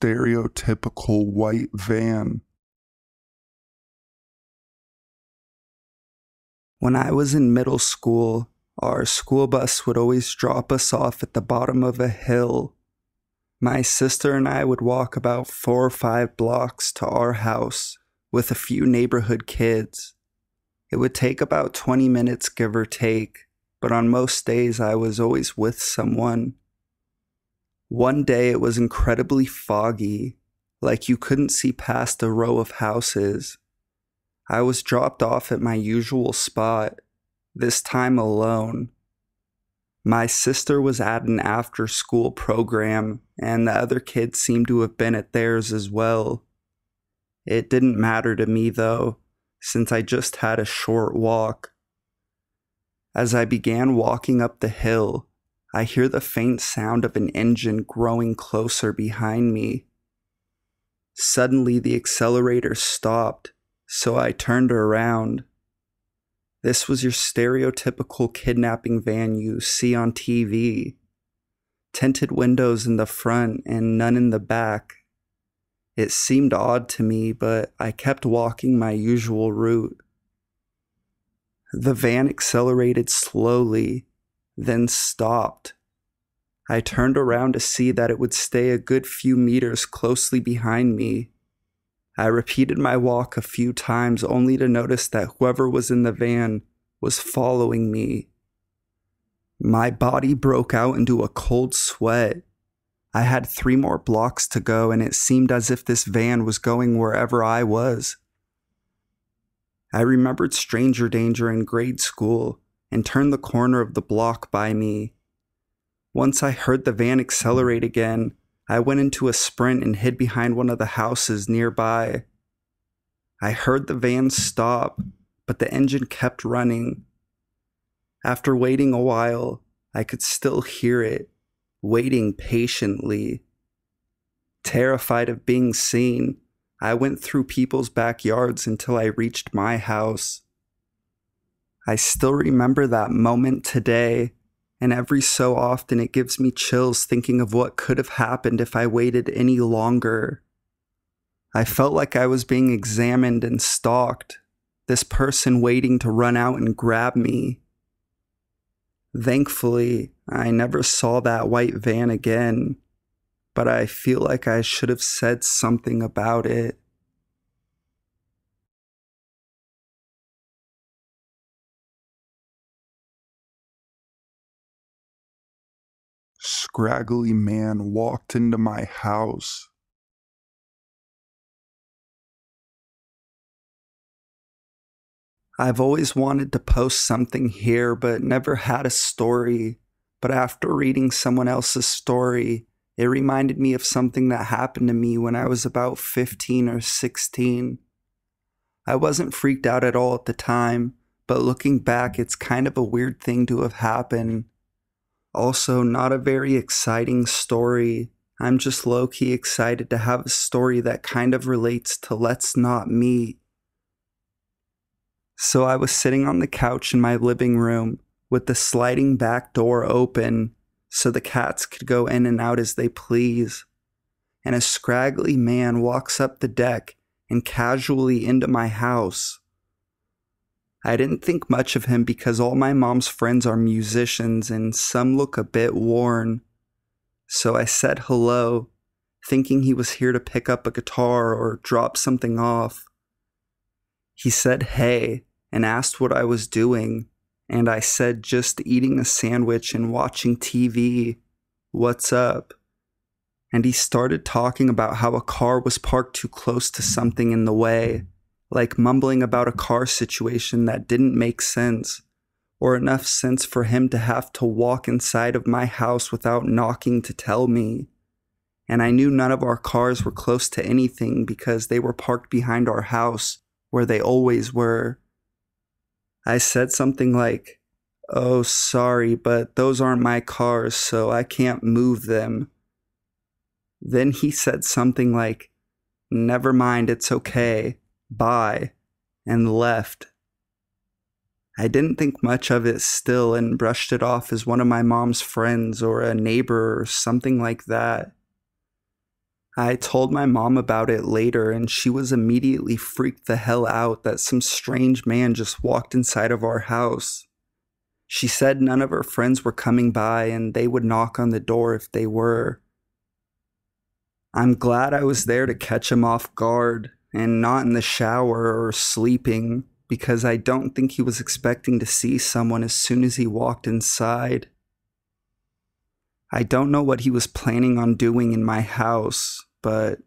stereotypical white van. When I was in middle school, our school bus would always drop us off at the bottom of a hill. My sister and I would walk about 4 or 5 blocks to our house with a few neighborhood kids. It would take about 20 minutes, give or take, but on most days I was always with someone. One day it was incredibly foggy, like you couldn't see past a row of houses. I was dropped off at my usual spot, this time alone. My sister was at an after-school program, and the other kids seemed to have been at theirs as well. It didn't matter to me, though, since I just had a short walk. As I began walking up the hill, I hear the faint sound of an engine growing closer behind me. Suddenly, the accelerator stopped, so I turned around. This was your stereotypical kidnapping van you see on TV. Tinted windows in the front and none in the back. It seemed odd to me, but I kept walking my usual route. The van accelerated slowly, then stopped. I turned around to see that it would stay a good few meters closely behind me. I repeated my walk a few times only to notice that whoever was in the van was following me. My body broke out into a cold sweat. I had 3 more blocks to go, and it seemed as if this van was going wherever I was. I remembered stranger danger in grade school and turned the corner of the block by me. Once I heard the van accelerate again, I went into a sprint and hid behind one of the houses nearby. I heard the van stop, but the engine kept running. After waiting a while, I could still hear it, waiting patiently. Terrified of being seen, I went through people's backyards until I reached my house. I still remember that moment today, and every so often it gives me chills thinking of what could have happened if I waited any longer. I felt like I was being examined and stalked, this person waiting to run out and grab me. Thankfully, I never saw that white van again, but I feel like I should have said something about it. Scraggly man walked into my house. I've always wanted to post something here, but never had a story. But after reading someone else's story, it reminded me of something that happened to me when I was about 15 or 16. I wasn't freaked out at all at the time, but looking back, it's kind of a weird thing to have happened. Also, not a very exciting story. I'm just low-key excited to have a story that kind of relates to Let's Not Meet. So I was sitting on the couch in my living room with the sliding back door open so the cats could go in and out as they please. And a scraggly man walks up the deck and casually into my house. I didn't think much of him because all my mom's friends are musicians and some look a bit worn. So I said hello, thinking he was here to pick up a guitar or drop something off. He said hey and asked what I was doing, and I said just eating a sandwich and watching TV. What's up? And he started talking about how a car was parked too close to something in the way, like mumbling about a car situation that didn't make sense, or enough sense for him to have to walk inside of my house without knocking to tell me. And I knew none of our cars were close to anything because they were parked behind our house, where they always were. I said something like, "Oh, sorry, but those aren't my cars, so I can't move them." Then he said something like, "Never mind, it's okay. Bye," and left. I didn't think much of it still and brushed it off as one of my mom's friends or a neighbor or something like that. I told my mom about it later, and she was immediately freaked the hell out that some strange man just walked inside of our house. She said none of her friends were coming by and they would knock on the door if they were. I'm glad I was there to catch him off guard and not in the shower or sleeping, because I don't think he was expecting to see someone as soon as he walked inside. I don't know what he was planning on doing in my house, but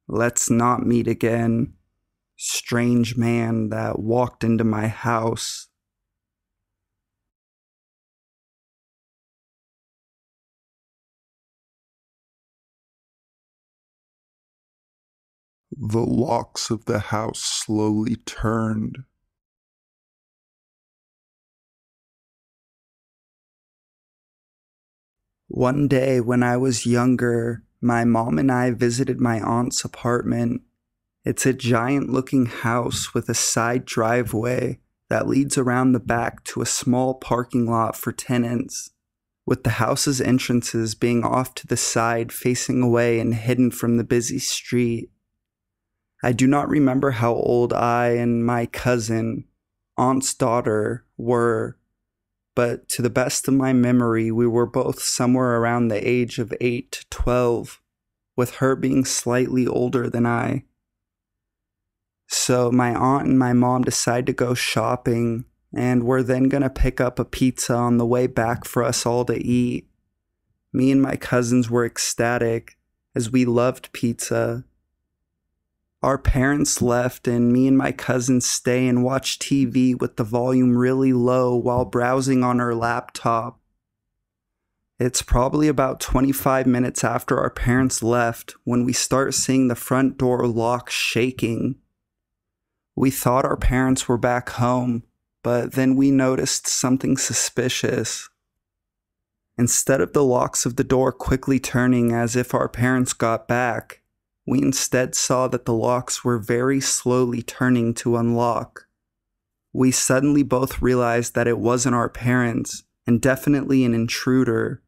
let's not meet again. Strange man that walked into my house. The locks of the house slowly turned. One day when I was younger, my mom and I visited my aunt's apartment. It's a giant-looking house with a side driveway that leads around the back to a small parking lot for tenants, with the house's entrances being off to the side facing away and hidden from the busy street. I do not remember how old I and my cousin, aunt's daughter, were, but to the best of my memory, we were both somewhere around the age of 8 to 12, with her being slightly older than I. So my aunt and my mom decided to go shopping, and we're then going to pick up a pizza on the way back for us all to eat. Me and my cousins were ecstatic, as we loved pizza. Our parents left, and me and my cousins stay and watch TV with the volume really low while browsing on our laptop. It's probably about 25 minutes after our parents left when we start seeing the front door lock shaking. We thought our parents were back home, but then we noticed something suspicious. Instead of the locks of the door quickly turning as if our parents got back, we instead saw that the locks were very slowly turning to unlock. We suddenly both realized that it wasn't our parents, and definitely an intruder.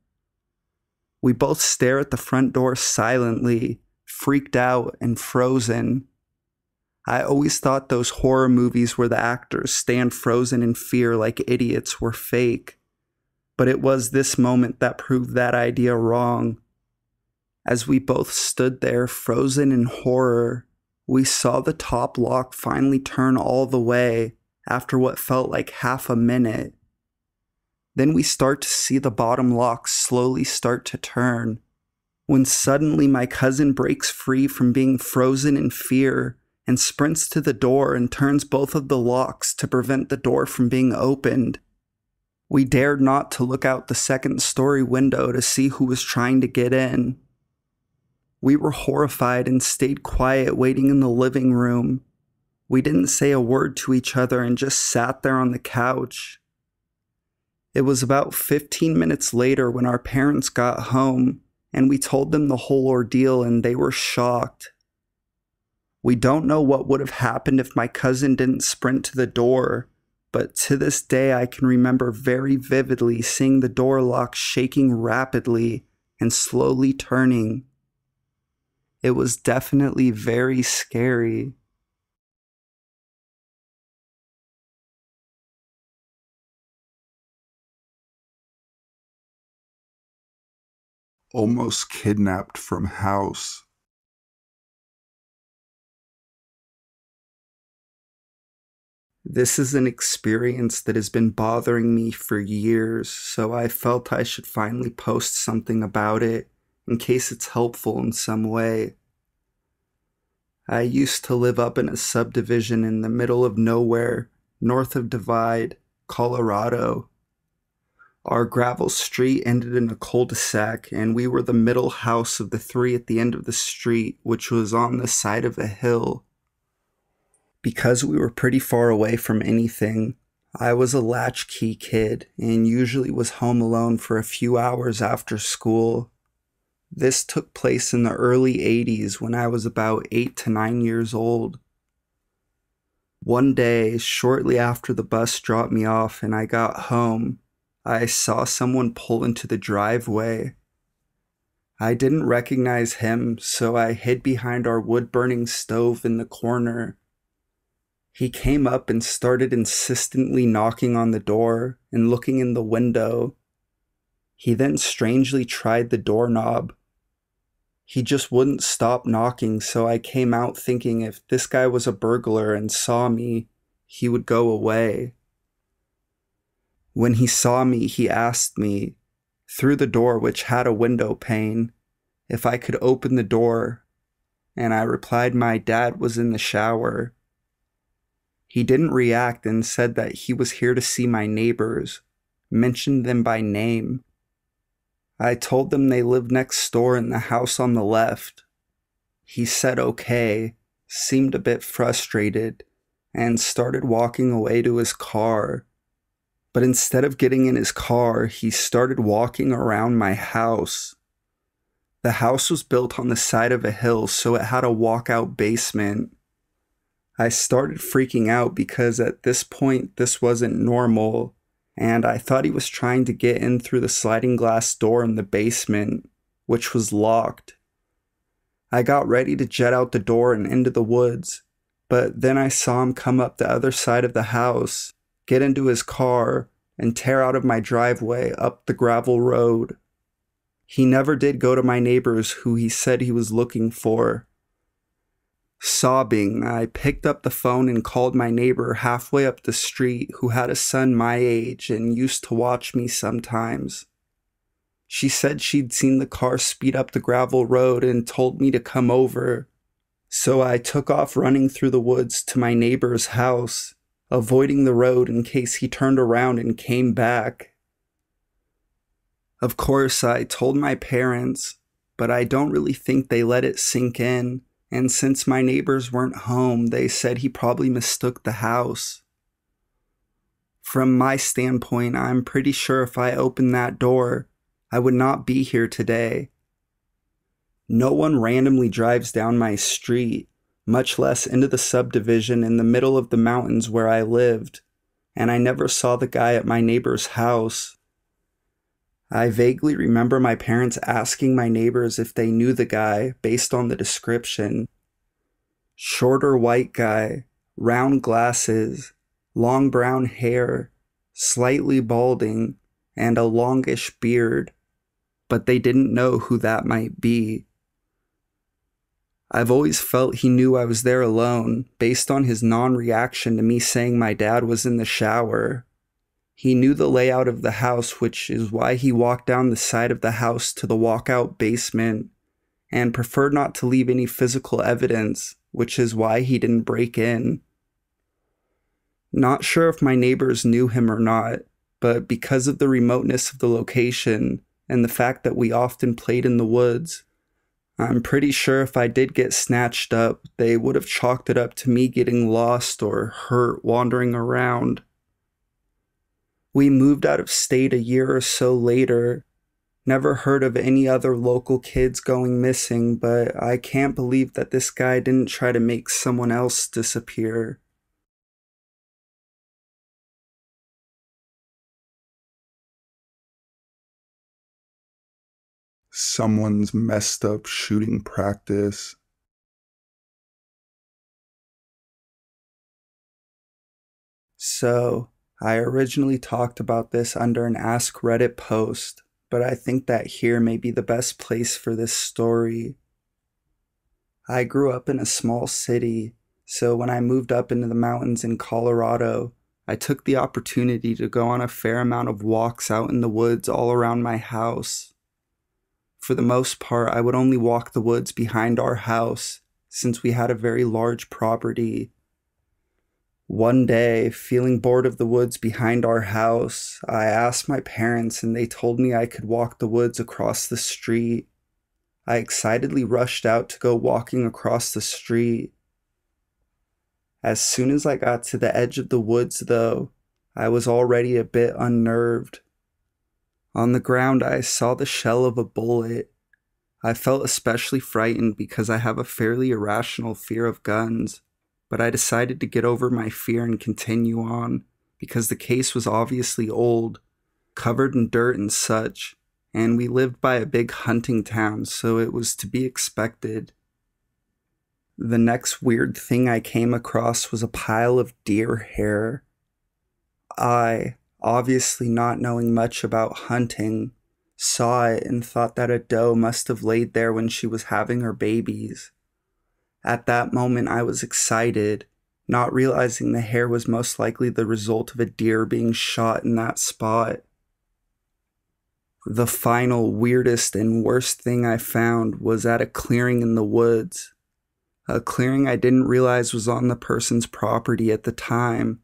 We both stare at the front door silently, freaked out and frozen. I always thought those horror movies where the actors stand frozen in fear like idiots were fake, but it was this moment that proved that idea wrong. As we both stood there frozen in horror, we saw the top lock finally turn all the way after what felt like half a minute. Then we start to see the bottom lock slowly start to turn, when suddenly my cousin breaks free from being frozen in fear and sprints to the door and turns both of the locks to prevent the door from being opened. We dared not to look out the second-story window to see who was trying to get in. We were horrified and stayed quiet waiting in the living room. We didn't say a word to each other and just sat there on the couch. It was about 15 minutes later when our parents got home, and we told them the whole ordeal and they were shocked. We don't know what would have happened if my cousin didn't sprint to the door, but to this day I can remember very vividly seeing the door lock shaking rapidly and slowly turning. It was definitely very scary. Almost kidnapped from house. This is an experience that has been bothering me for years, so I felt I should finally post something about it in case it's helpful in some way. I used to live up in a subdivision in the middle of nowhere, north of Divide, Colorado. Our gravel street ended in a cul-de-sac, and we were the middle house of the three at the end of the street, which was on the side of a hill. Because we were pretty far away from anything, I was a latchkey kid and usually was home alone for a few hours after school. This took place in the early 80s when I was about 8 to 9 years old. One day, shortly after the bus dropped me off and I got home, I saw someone pull into the driveway. I didn't recognize him, so I hid behind our wood-burning stove in the corner. He came up and started insistently knocking on the door and looking in the window. He then strangely tried the doorknob. He just wouldn't stop knocking, so I came out thinking if this guy was a burglar and saw me, he would go away. When he saw me, he asked me, through the door which had a window pane, if I could open the door, and I replied my dad was in the shower. He didn't react and said that he was here to see my neighbors, mentioned them by name. I told them they lived next door in the house on the left. He said okay, seemed a bit frustrated, and started walking away to his car. But instead of getting in his car, he started walking around my house. The house was built on the side of a hill, so it had a walkout basement. I started freaking out because at this point this wasn't normal, and I thought he was trying to get in through the sliding glass door in the basement, which was locked. I got ready to jet out the door and into the woods, but then I saw him come up the other side of the house, get into his car, and tear out of my driveway up the gravel road. He never did go to my neighbors who he said he was looking for. Sobbing, I picked up the phone and called my neighbor halfway up the street who had a son my age and used to watch me sometimes. She said she'd seen the car speed up the gravel road and told me to come over. So I took off running through the woods to my neighbor's house, avoiding the road in case he turned around and came back. Of course, I told my parents, but I don't really think they let it sink in. And since my neighbors weren't home, they said he probably mistook the house. From my standpoint, I'm pretty sure if I opened that door, I would not be here today. No one randomly drives down my street, much less into the subdivision in the middle of the mountains where I lived, and I never saw the guy at my neighbor's house. I vaguely remember my parents asking my neighbors if they knew the guy based on the description. Shorter white guy, round glasses, long brown hair, slightly balding, and a longish beard, but they didn't know who that might be. I've always felt he knew I was there alone based on his non-reaction to me saying my dad was in the shower. He knew the layout of the house, which is why he walked down the side of the house to the walkout basement, and preferred not to leave any physical evidence, which is why he didn't break in. Not sure if my neighbors knew him or not, but because of the remoteness of the location and the fact that we often played in the woods, I'm pretty sure if I did get snatched up, they would have chalked it up to me getting lost or hurt wandering around. We moved out of state a year or so later. Never heard of any other local kids going missing, but I can't believe that this guy didn't try to make someone else disappear. Someone's messed up shooting practice. So, I originally talked about this under an Ask Reddit post, but I think that here may be the best place for this story. I grew up in a small city, so when I moved up into the mountains in Colorado, I took the opportunity to go on a fair amount of walks out in the woods all around my house. For the most part, I would only walk the woods behind our house, since we had a very large property. One day, feeling bored of the woods behind our house, I asked my parents and they told me I could walk the woods across the street. I excitedly rushed out to go walking across the street. As soon as I got to the edge of the woods, though, I was already a bit unnerved. On the ground, I saw the shell of a bullet. I felt especially frightened because I have a fairly irrational fear of guns, but I decided to get over my fear and continue on because the case was obviously old, covered in dirt and such, and we lived by a big hunting town, so it was to be expected. The next weird thing I came across was a pile of deer hair. I, obviously not knowing much about hunting, saw it and thought that a doe must have laid there when she was having her babies. At that moment, I was excited, not realizing the hair was most likely the result of a deer being shot in that spot. The final, weirdest, and worst thing I found was at a clearing in the woods. A clearing I didn't realize was on the person's property at the time.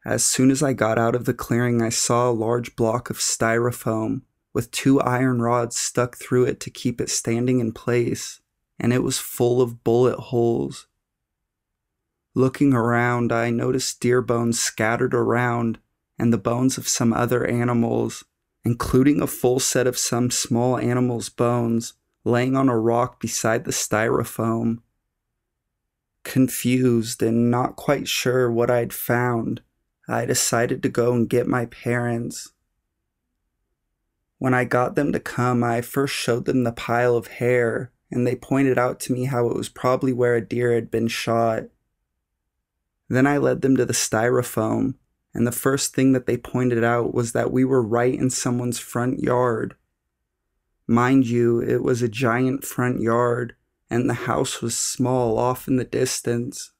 As soon as I got out of the clearing, I saw a large block of styrofoam with 2 iron rods stuck through it to keep it standing in place, and it was full of bullet holes. Looking around, I noticed deer bones scattered around and the bones of some other animals, including a full set of some small animal's bones, laying on a rock beside the styrofoam. Confused and not quite sure what I'd found, I decided to go and get my parents. When I got them to come, I first showed them the pile of hair, and they pointed out to me how it was probably where a deer had been shot. Then I led them to the styrofoam, and the first thing that they pointed out was that we were right in someone's front yard. Mind you, it was a giant front yard, and the house was small off in the distance.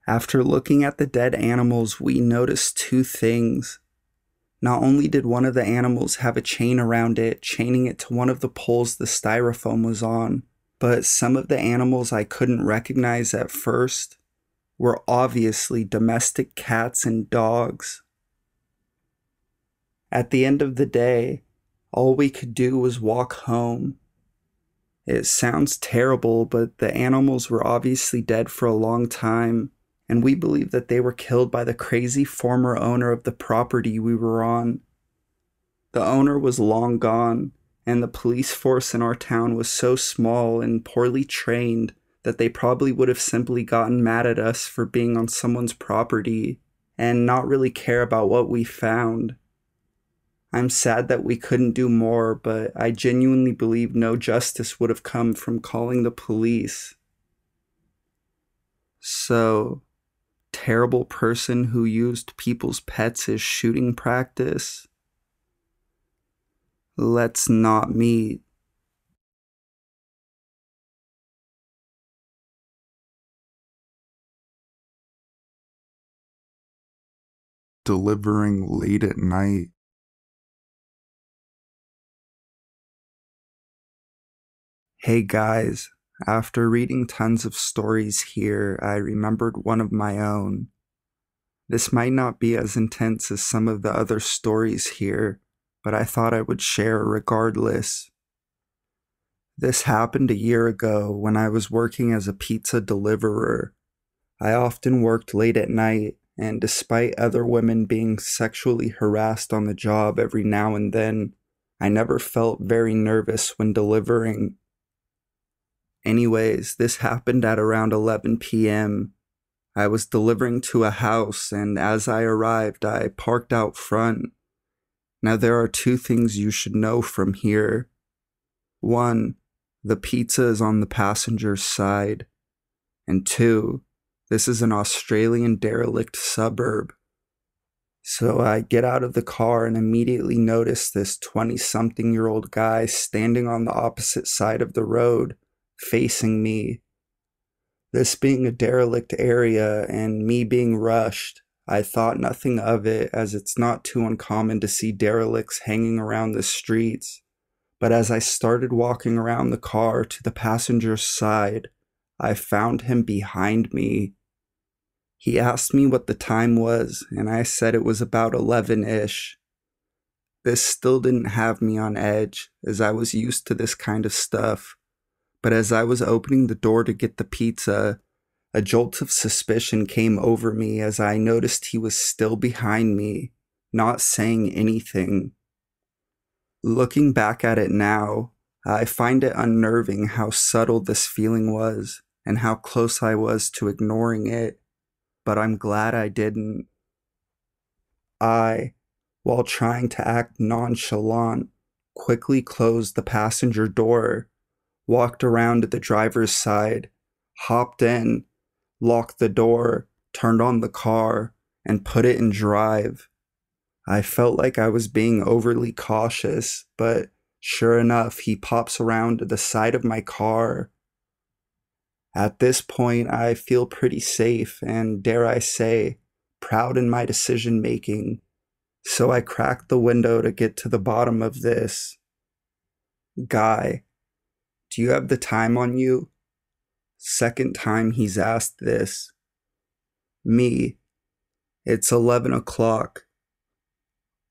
After looking at the dead animals, we noticed 2 things. Not only did one of the animals have a chain around it, chaining it to one of the poles the styrofoam was on, but some of the animals I couldn't recognize at first were obviously domestic cats and dogs. At the end of the day, all we could do was walk home. It sounds terrible, but the animals were obviously dead for a long time, and we believe that they were killed by the crazy former owner of the property we were on. The owner was long gone, and the police force in our town was so small and poorly trained that they probably would have simply gotten mad at us for being on someone's property and not really care about what we found. I'm sad that we couldn't do more, but I genuinely believe no justice would have come from calling the police. So, terrible person who used people's pets as shooting practice? Let's not meet. Delivering late at night. Hey guys, after reading tons of stories here, I remembered one of my own. This might not be as intense as some of the other stories here, but I thought I would share regardless. This happened a year ago when I was working as a pizza deliverer. I often worked late at night, and despite other women being sexually harassed on the job every now and then, I never felt very nervous when delivering. Anyways, this happened at around 11 p.m. I was delivering to a house, and as I arrived, I parked out front. Now, there are 2 things you should know from here. 1, the pizza is on the passenger's side. And 2, this is an Australian derelict suburb. So I get out of the car and immediately notice this 20-something-year-old guy standing on the opposite side of the road, facing me. This being a derelict area and me being rushed, I thought nothing of it, as it's not too uncommon to see derelicts hanging around the streets. But as I started walking around the car to the passenger's side, I found him behind me. He asked me what the time was, and I said it was about 11-ish. This still didn't have me on edge, as I was used to this kind of stuff. But as I was opening the door to get the pizza, a jolt of suspicion came over me as I noticed he was still behind me, not saying anything. Looking back at it now, I find it unnerving how subtle this feeling was and how close I was to ignoring it, but I'm glad I didn't. I, while trying to act nonchalant, quickly closed the passenger door, walked around to the driver's side, hopped in, locked the door, turned on the car, and put it in drive. I felt like I was being overly cautious, but sure enough, he pops around to the side of my car. At this point, I feel pretty safe and, dare I say, proud in my decision making. So I cracked the window to get to the bottom of this. Guy, do you have the time on you? Second time he's asked this. Me, it's 11 o'clock.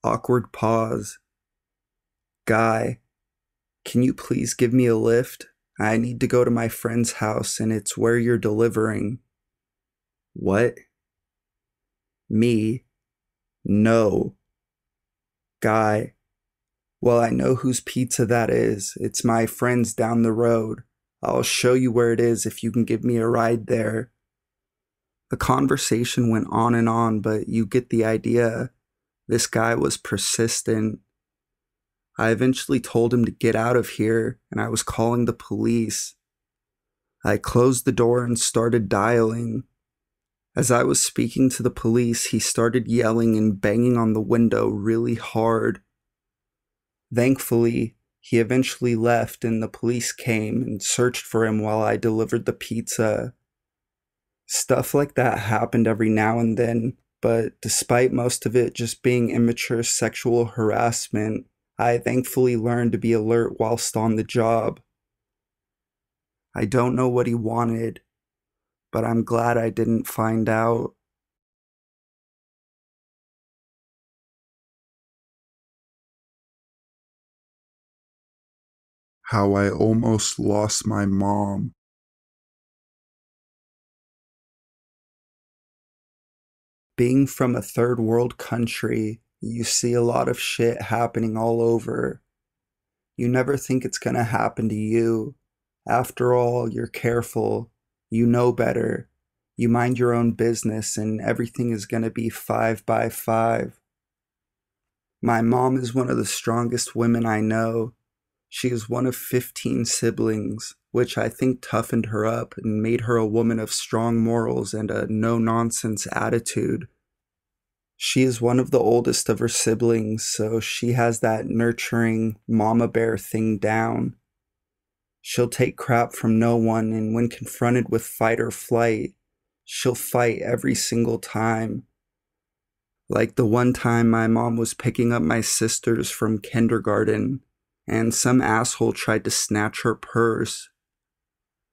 Awkward pause. Guy, can you please give me a lift? I need to go to my friend's house and it's where you're delivering. What? Me, no. Guy, well, I know whose pizza that is. It's my friend's down the road. I'll show you where it is if you can give me a ride there. The conversation went on, but you get the idea. This guy was persistent. I eventually told him to get out of here, and I was calling the police. I closed the door and started dialing. As I was speaking to the police, he started yelling and banging on the window really hard. Thankfully, he eventually left and the police came and searched for him while I delivered the pizza. Stuff like that happened every now and then, but despite most of it just being immature sexual harassment, I thankfully learned to be alert whilst on the job. I don't know what he wanted, but I'm glad I didn't find out. How I almost lost my mom. Being from a third world country, you see a lot of shit happening all over. You never think it's gonna happen to you. After all, you're careful. You know better. You mind your own business and everything is gonna be 5 by 5. My mom is one of the strongest women I know. She is one of 15 siblings, which I think toughened her up and made her a woman of strong morals and a no-nonsense attitude. She is one of the oldest of her siblings, so she has that nurturing mama bear thing down. She'll take crap from no one, and when confronted with fight or flight, she'll fight every single time. Like the one time my mom was picking up my sisters from kindergarten, and some asshole tried to snatch her purse.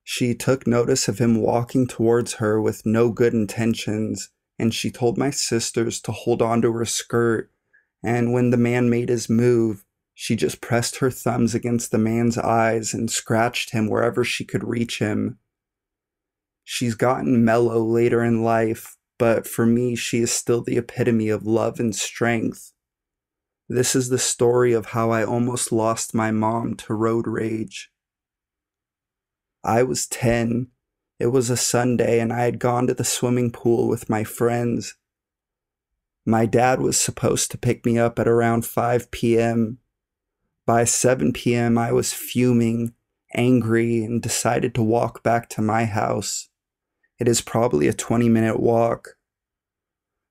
She took notice of him walking towards her with no good intentions, and she told my sisters to hold on to her skirt, and when the man made his move, she just pressed her thumbs against the man's eyes and scratched him wherever she could reach him. She's gotten mellow later in life, but for me, she is still the epitome of love and strength. This is the story of how I almost lost my mom to road rage. I was 10. It was a Sunday and I had gone to the swimming pool with my friends. My dad was supposed to pick me up at around 5 p.m. By 7 p.m. I was fuming, angry, and decided to walk back to my house. It is probably a 20-minute walk.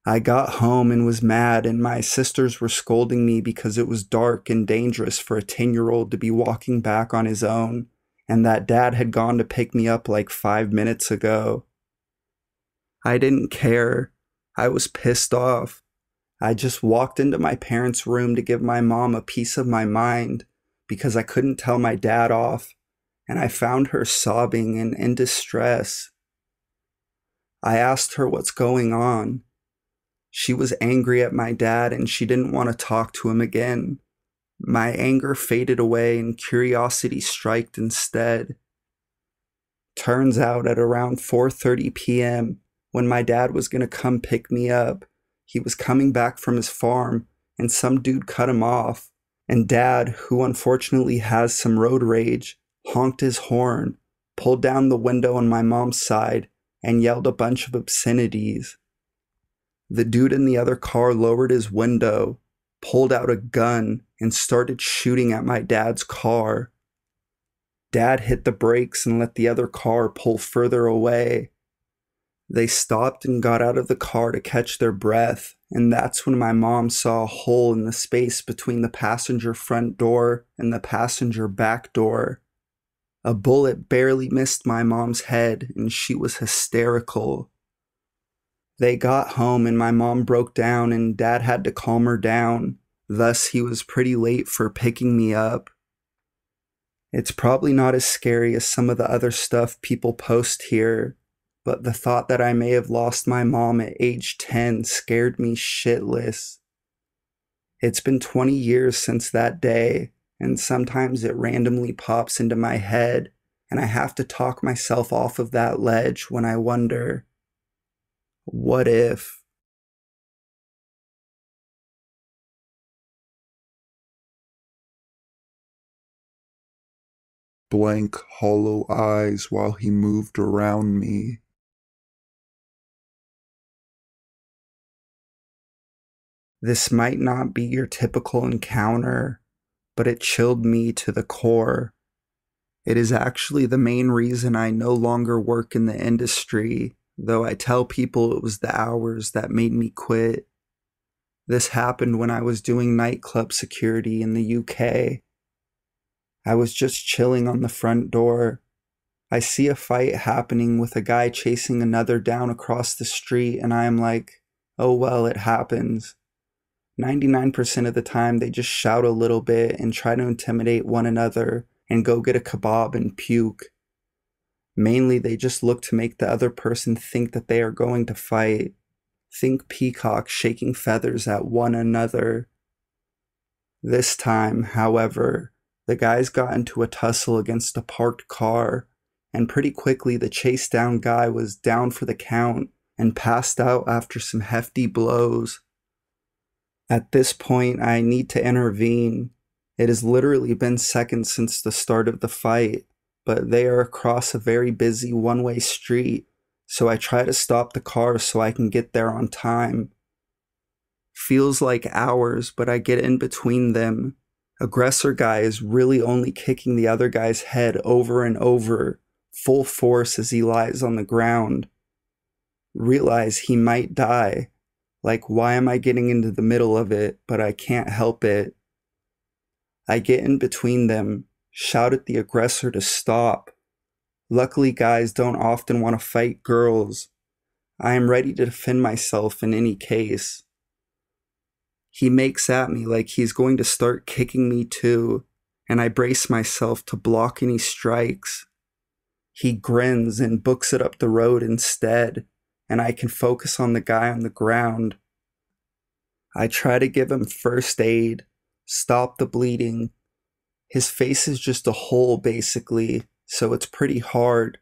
I got home and was mad, and my sisters were scolding me because it was dark and dangerous for a 10-year-old to be walking back on his own, and that dad had gone to pick me up like 5 minutes ago. I didn't care. I was pissed off. I just walked into my parents' room to give my mom a piece of my mind because I couldn't tell my dad off, and I found her sobbing and in distress. I asked her what's going on. She was angry at my dad and she didn't want to talk to him again. My anger faded away and curiosity striked instead. Turns out at around 4:30 p.m., when my dad was going to come pick me up, he was coming back from his farm and some dude cut him off. And Dad, who unfortunately has some road rage, honked his horn, pulled down the window on my mom's side, and yelled a bunch of obscenities. The dude in the other car lowered his window. pulled out a gun and started shooting at my dad's car. Dad hit the brakes and let the other car pull further away. They stopped and got out of the car to catch their breath, and that's when my mom saw a hole in the space between the passenger front door and the passenger back door. A bullet barely missed my mom's head, and she was hysterical. They got home and my mom broke down and Dad had to calm her down. Thus, he was pretty late for picking me up. It's probably not as scary as some of the other stuff people post here, but the thought that I may have lost my mom at age 10 scared me shitless. It's been 20 years since that day, and sometimes it randomly pops into my head, and I have to talk myself off of that ledge when I wonder, what if? Blank, hollow eyes while he moved around me. This might not be your typical encounter, but it chilled me to the core. It is actually the main reason I no longer work in the industry, though I tell people it was the hours that made me quit. This happened when I was doing nightclub security in the UK. I was just chilling on the front door. I see a fight happening with a guy chasing another down across the street, and I am like, oh well, it happens. 99% of the time they just shout a little bit and try to intimidate one another and go get a kebab and puke. Mainly they just look to make the other person think that they are going to fight. Think peacocks shaking feathers at one another. This time, however, the guys got into a tussle against a parked car, and pretty quickly the chase down guy was down for the count and passed out after some hefty blows. At this point, I need to intervene. It has literally been seconds since the start of the fight, but they are across a very busy one-way street, so I try to stop the car so I can get there on time. Feels like hours, but I get in between them. Aggressor guy is really only kicking the other guy's head over and over, full force as he lies on the ground. Realize he might die. Like, why am I getting into the middle of it, but I can't help it? I get in between them, shout at the aggressor to stop. Luckily, guys don't often want to fight girls. I am ready to defend myself in any case. He makes at me like he's going to start kicking me too, and I brace myself to block any strikes. He grins and books it up the road instead, and I can focus on the guy on the ground. I try to give him first aid, stop the bleeding. His face is just a hole basically, so it's pretty hard,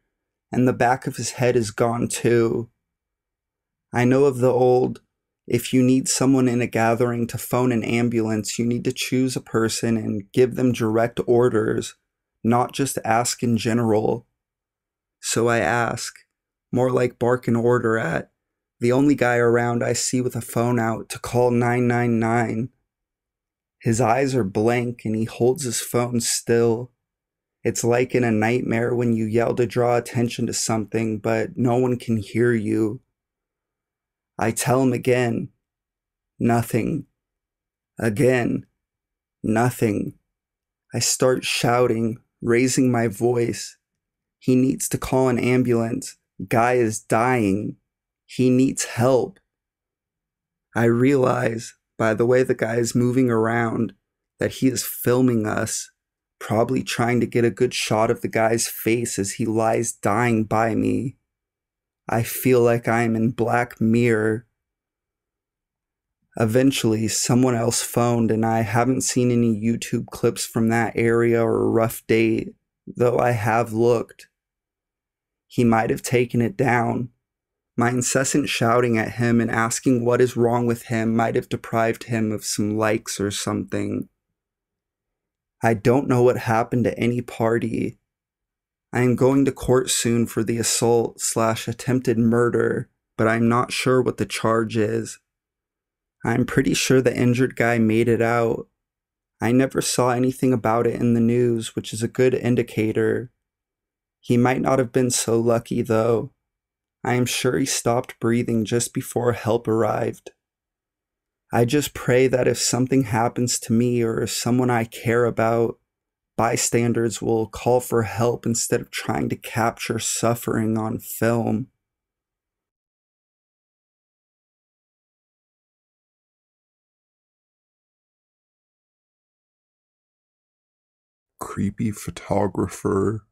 and the back of his head is gone too. I know of the old, if you need someone in a gathering to phone an ambulance, you need to choose a person and give them direct orders, not just ask in general. So I ask, more like bark an order at, the only guy around I see with a phone out to call 999. His eyes are blank and he holds his phone still. It's like in a nightmare when you yell to draw attention to something, but no one can hear you. I tell him again, nothing. Again, nothing. I start shouting, raising my voice. He needs to call an ambulance. Guy is dying. He needs help. I realize, by the way the guy is moving around, that he is filming us, probably trying to get a good shot of the guy's face as he lies dying by me. I feel like I am in Black Mirror. Eventually, someone else phoned, and I haven't seen any YouTube clips from that area or a rough date, though I have looked. He might have taken it down. My incessant shouting at him and asking what is wrong with him might have deprived him of some likes or something. I don't know what happened to any party. I am going to court soon for the assault/attempted murder, but I'm not sure what the charge is. I'm pretty sure the injured guy made it out. I never saw anything about it in the news, which is a good indicator. He might not have been so lucky, though. I am sure he stopped breathing just before help arrived. I just pray that if something happens to me or someone I care about, bystanders will call for help instead of trying to capture suffering on film. Creepy photographer.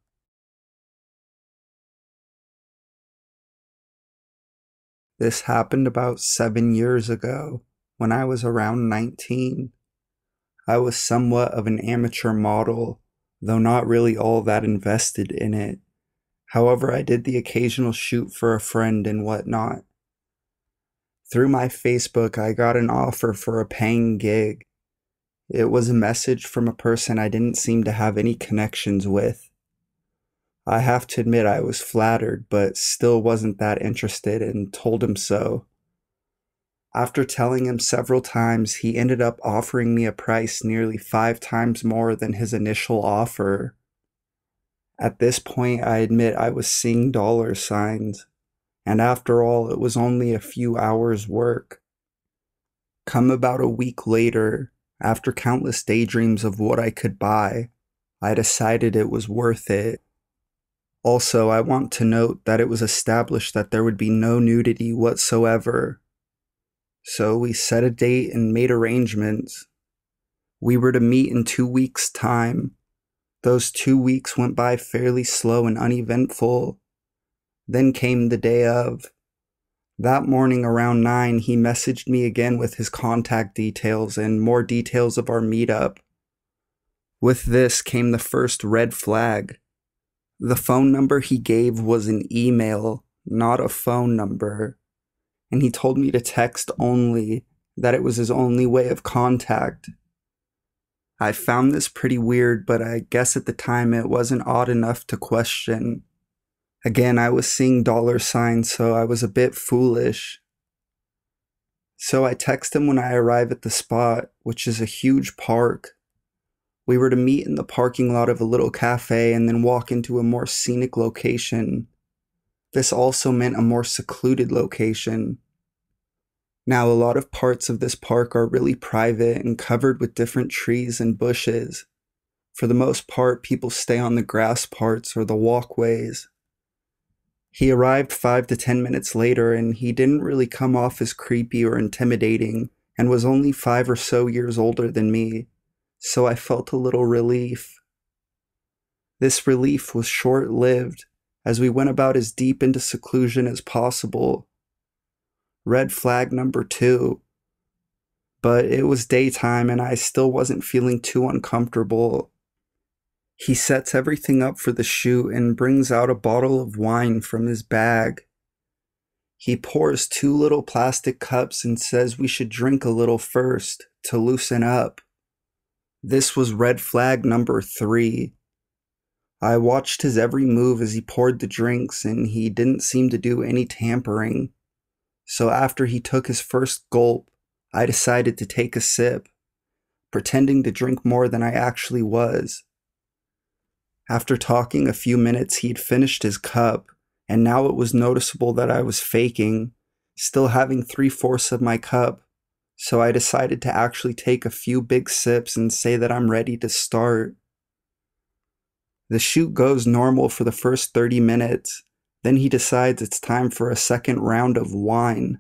This happened about 7 years ago, when I was around 19. I was somewhat of an amateur model, though not really all that invested in it. However, I did the occasional shoot for a friend and whatnot. Through my Facebook, I got an offer for a paying gig. It was a message from a person I didn't seem to have any connections with. I have to admit I was flattered, but still wasn't that interested and told him so. After telling him several times, he ended up offering me a price nearly 5 times more than his initial offer. At this point, I admit I was seeing dollar signs, and after all, it was only a few hours' work. Come about a week later, after countless daydreams of what I could buy, I decided it was worth it. Also, I want to note that it was established that there would be no nudity whatsoever. So we set a date and made arrangements. We were to meet in 2 weeks' time. Those 2 weeks went by fairly slow and uneventful. Then came the day of. That morning around 9, he messaged me again with his contact details and more details of our meetup. With this came the first red flag. The phone number he gave was an email, not a phone number. And he told me to text only, that it was his only way of contact. I found this pretty weird, but I guess at the time it wasn't odd enough to question. Again, I was seeing dollar signs, so I was a bit foolish. So I text him when I arrive at the spot, which is a huge park. We were to meet in the parking lot of a little cafe and then walk into a more scenic location. This also meant a more secluded location. Now, a lot of parts of this park are really private and covered with different trees and bushes. For the most part, people stay on the grass parts or the walkways. He arrived 5 to 10 minutes later, and he didn't really come off as creepy or intimidating, and was only 5 or so years older than me, so I felt a little relief. This relief was short-lived, as we went about as deep into seclusion as possible. Red flag number 2. But it was daytime and I still wasn't feeling too uncomfortable. He sets everything up for the shoot and brings out a bottle of wine from his bag. He pours 2 little plastic cups and says we should drink a little first to loosen up. This was red flag number 3. I watched his every move as he poured the drinks and he didn't seem to do any tampering. So after he took his first gulp, I decided to take a sip, pretending to drink more than I actually was. After talking a few minutes, he'd finished his cup, and now it was noticeable that I was faking, still having 3/4 of my cup, so I decided to actually take a few big sips and say that I'm ready to start. The shoot goes normal for the first 30 minutes, then he decides it's time for a second round of wine.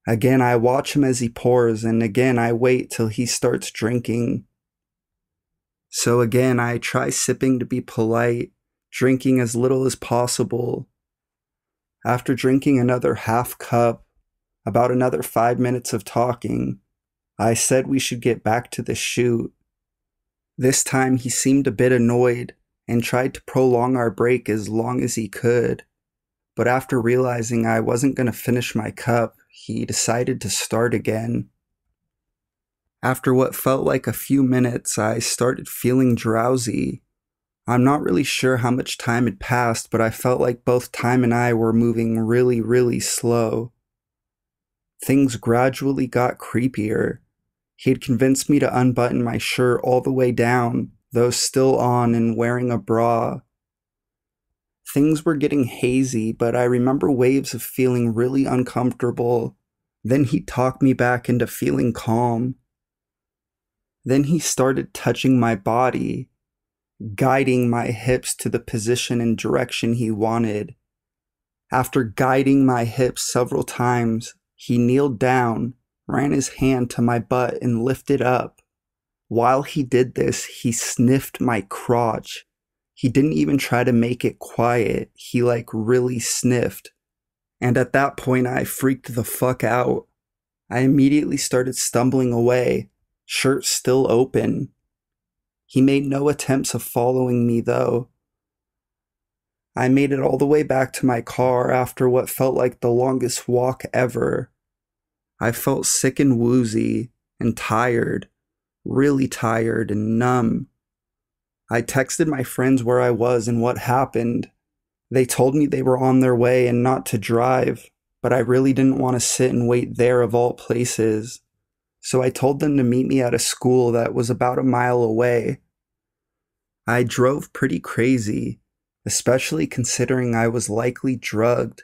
Again, I watch him as he pours, and again I wait till he starts drinking. So again, I try sipping to be polite, drinking as little as possible. After drinking another half cup, about another 5 minutes of talking, I said we should get back to the shoot. This time he seemed a bit annoyed and tried to prolong our break as long as he could. But after realizing I wasn't going to finish my cup, he decided to start again. After what felt like a few minutes, I started feeling drowsy. I'm not really sure how much time had passed, but I felt like both time and I were moving really, really slow. Things gradually got creepier. He had convinced me to unbutton my shirt all the way down, though still on and wearing a bra. Things were getting hazy, but I remember waves of feeling really uncomfortable. Then he talked me back into feeling calm. Then he started touching my body, guiding my hips to the position and direction he wanted. After guiding my hips several times, he kneeled down, ran his hand to my butt, and lifted up. While he did this, he sniffed my crotch. He didn't even try to make it quiet. He really sniffed. And at that point, I freaked the fuck out. I immediately started stumbling away, shirt still open. He made no attempts of following me, though. I made it all the way back to my car after what felt like the longest walk ever. I felt sick and woozy and tired, really tired and numb. I texted my friends where I was and what happened. They told me they were on their way and not to drive, but I really didn't want to sit and wait there of all places. So I told them to meet me at a school that was about a mile away. I drove pretty crazy, especially considering I was likely drugged.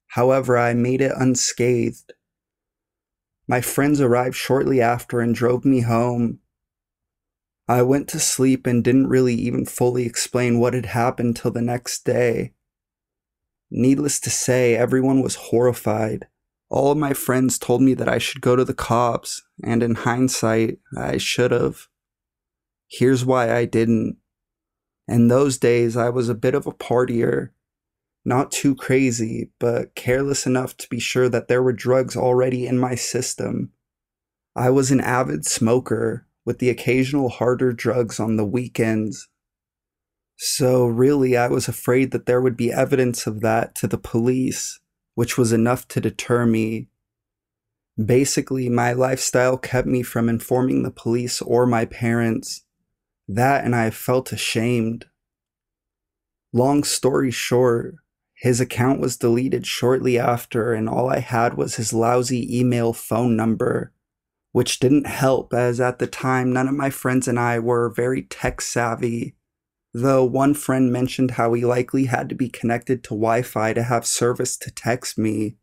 However, I made it unscathed. My friends arrived shortly after and drove me home. I went to sleep and didn't really even fully explain what had happened till the next day. Needless to say, everyone was horrified. All of my friends told me that I should go to the cops, and in hindsight, I should have. Here's why I didn't. In those days, I was a bit of a partier. Not too crazy, but careless enough to be sure that there were drugs already in my system. I was an avid smoker, with the occasional harder drugs on the weekends. So really, I was afraid that there would be evidence of that to the police, which was enough to deter me. Basically, my lifestyle kept me from informing the police or my parents. That, and I felt ashamed. Long story short, his account was deleted shortly after, and all I had was his lousy email phone number, which didn't help, as at the time none of my friends and I were very tech savvy, though one friend mentioned how he likely had to be connected to Wi-Fi to have service to text me.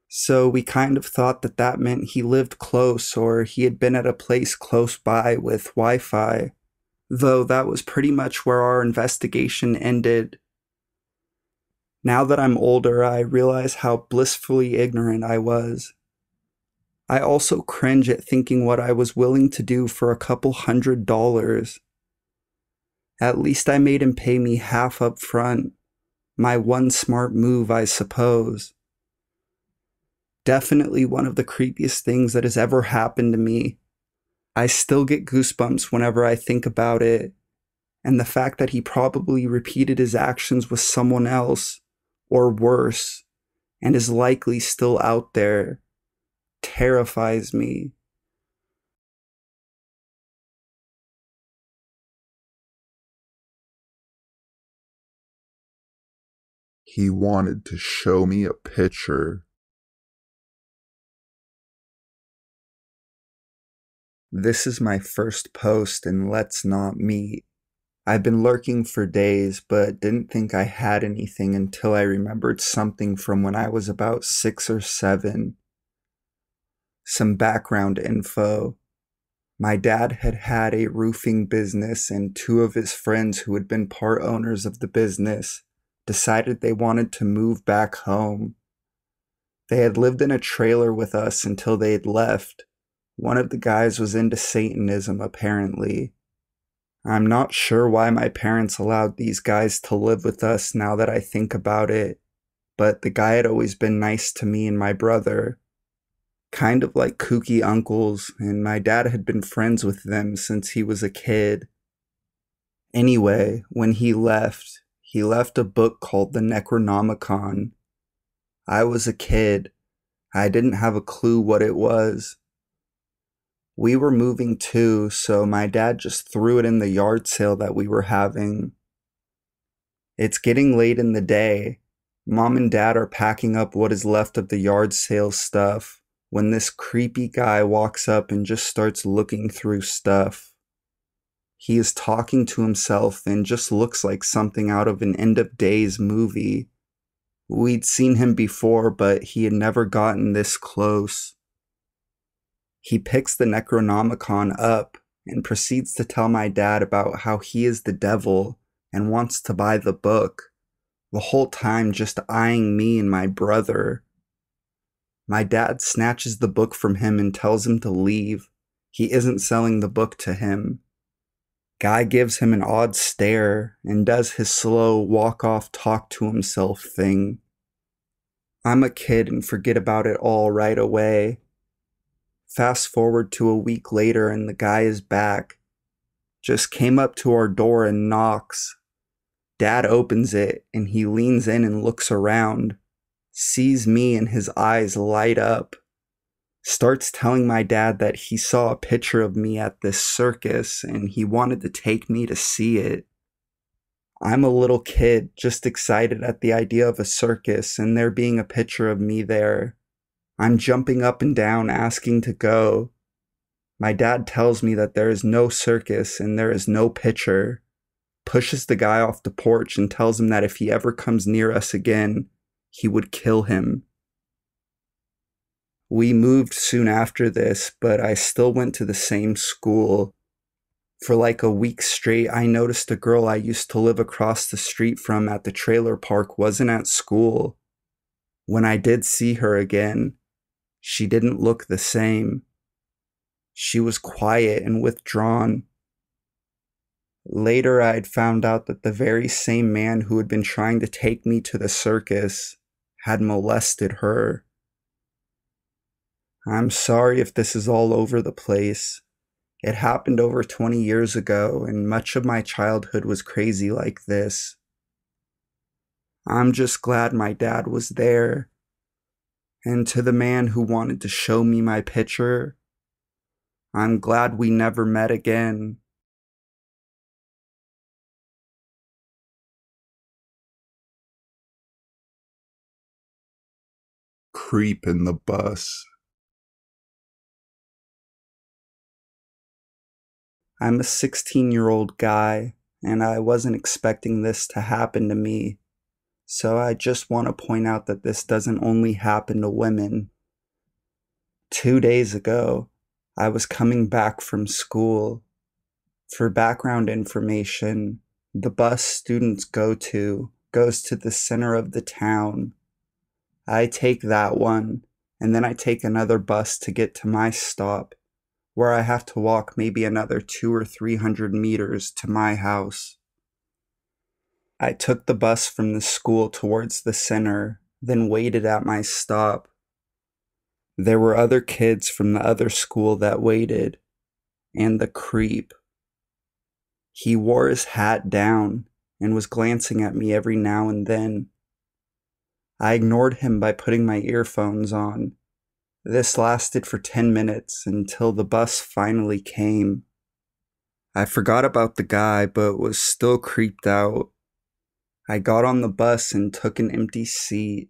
So we kind of thought that that meant he lived close or he had been at a place close by with Wi-Fi, though that was pretty much where our investigation ended. Now that I'm older, I realize how blissfully ignorant I was. I also cringe at thinking what I was willing to do for a couple $100. At least I made him pay me half up front. My one smart move, I suppose. Definitely one of the creepiest things that has ever happened to me. I still get goosebumps whenever I think about it, and the fact that he probably repeated his actions with someone else, or worse, and is likely still out there, terrifies me. He wanted to show me a picture. This is my first post in Let's Not Meet. I've been lurking for days, but didn't think I had anything until I remembered something from when I was about 6 or 7. Some background info. My dad had had a roofing business, and 2 of his friends who had been part owners of the business decided they wanted to move back home. They had lived in a trailer with us until they had left. One of the guys was into Satanism, apparently. I'm not sure why my parents allowed these guys to live with us now that I think about it, but the guy had always been nice to me and my brother. Kind of like kooky uncles, and my dad had been friends with them since he was a kid. Anyway, when he left a book called the Necronomicon. I was a kid. I didn't have a clue what it was. We were moving too, so my dad just threw it in the yard sale that we were having. It's getting late in the day. Mom and Dad are packing up what is left of the yard sale stuff, when this creepy guy walks up and just starts looking through stuff. He is talking to himself and just looks like something out of an end of days movie. We'd seen him before, but he had never gotten this close. He picks the Necronomicon up and proceeds to tell my dad about how he is the devil and wants to buy the book, the whole time just eyeing me and my brother. My dad snatches the book from him and tells him to leave. He isn't selling the book to him. Guy gives him an odd stare and does his slow walk-off talk to himself thing. I'm a kid and forget about it all right away. Fast forward to a week later and the guy is back. Just came up to our door and knocks. Dad opens it and he leans in and looks around, sees me and his eyes light up. Starts telling my dad that he saw a picture of me at this circus and he wanted to take me to see it. I'm a little kid just excited at the idea of a circus and there being a picture of me there. I'm jumping up and down asking to go. My dad tells me that there is no circus and there is no picture, pushes the guy off the porch and tells him that if he ever comes near us again, he would kill him. We moved soon after this, but I still went to the same school. For like a week straight, I noticed a girl I used to live across the street from at the trailer park wasn't at school. When I did see her again, she didn't look the same. She was quiet and withdrawn. Later, I'd found out that the very same man who had been trying to take me to the circus had molested her. I'm sorry if this is all over the place. It happened over 20 years ago, and much of my childhood was crazy like this. I'm just glad my dad was there. And to the man who wanted to show me my picture, I'm glad we never met again. Creep in the bus. I'm a 16-year-old guy, and I wasn't expecting this to happen to me. So I just want to point out that this doesn't only happen to women. 2 days ago, I was coming back from school. For background information, the bus students go to goes to the center of the town. I take that one, and then I take another bus to get to my stop, where I have to walk maybe another 200 or 300 meters to my house. I took the bus from the school towards the center, then waited at my stop. There were other kids from the other school that waited, and the creep. He wore his hat down and was glancing at me every now and then. I ignored him by putting my earphones on. This lasted for 10 minutes until the bus finally came. I forgot about the guy, but was still creeped out. I got on the bus and took an empty seat.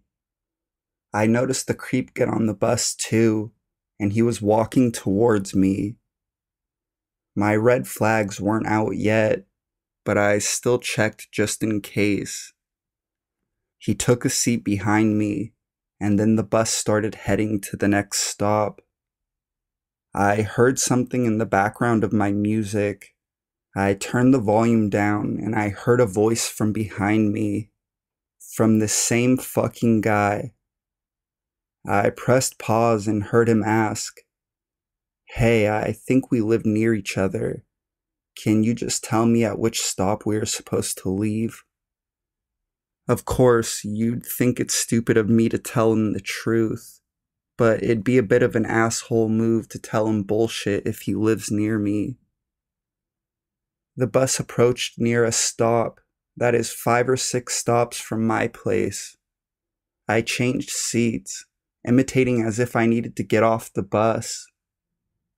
I noticed the creep get on the bus too, and he was walking towards me. My red flags weren't out yet, but I still checked just in case. He took a seat behind me, and then the bus started heading to the next stop. I heard something in the background of my music. I turned the volume down and I heard a voice from behind me, from the same fucking guy. I pressed pause and heard him ask, "Hey, I think we live near each other. Can you just tell me at which stop we are supposed to leave?" Of course, you'd think it's stupid of me to tell him the truth, but it'd be a bit of an asshole move to tell him bullshit if he lives near me. The bus approached near a stop that is 5 or 6 stops from my place. I changed seats, imitating as if I needed to get off the bus.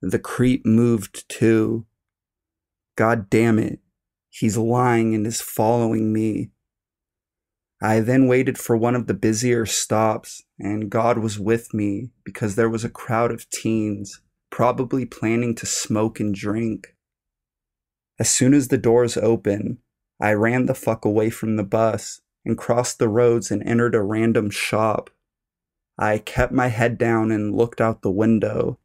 The creep moved too. God damn it, he's lying and is following me. I then waited for one of the busier stops, and God was with me because there was a crowd of teens, probably planning to smoke and drink. As soon as the doors opened, I ran the fuck away from the bus and crossed the roads and entered a random shop. I kept my head down and looked out the window.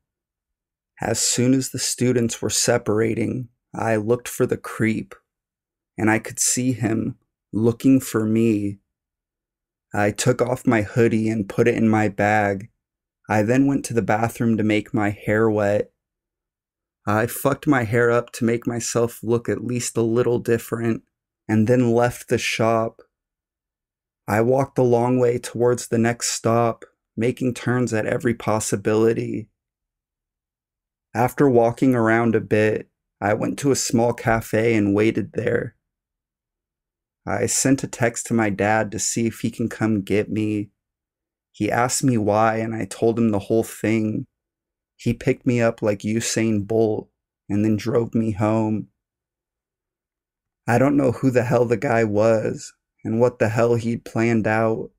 As soon as the students were separating, I looked for the creep, and I could see him looking for me. I took off my hoodie and put it in my bag. I then went to the bathroom to make my hair wet. I fucked my hair up to make myself look at least a little different, and then left the shop. I walked a long way towards the next stop, making turns at every possibility. After walking around a bit, I went to a small cafe and waited there. I sent a text to my dad to see if he can come get me. He asked me why, and I told him the whole thing. He picked me up like Usain Bolt and then drove me home. I don't know who the hell the guy was and what the hell he'd planned out.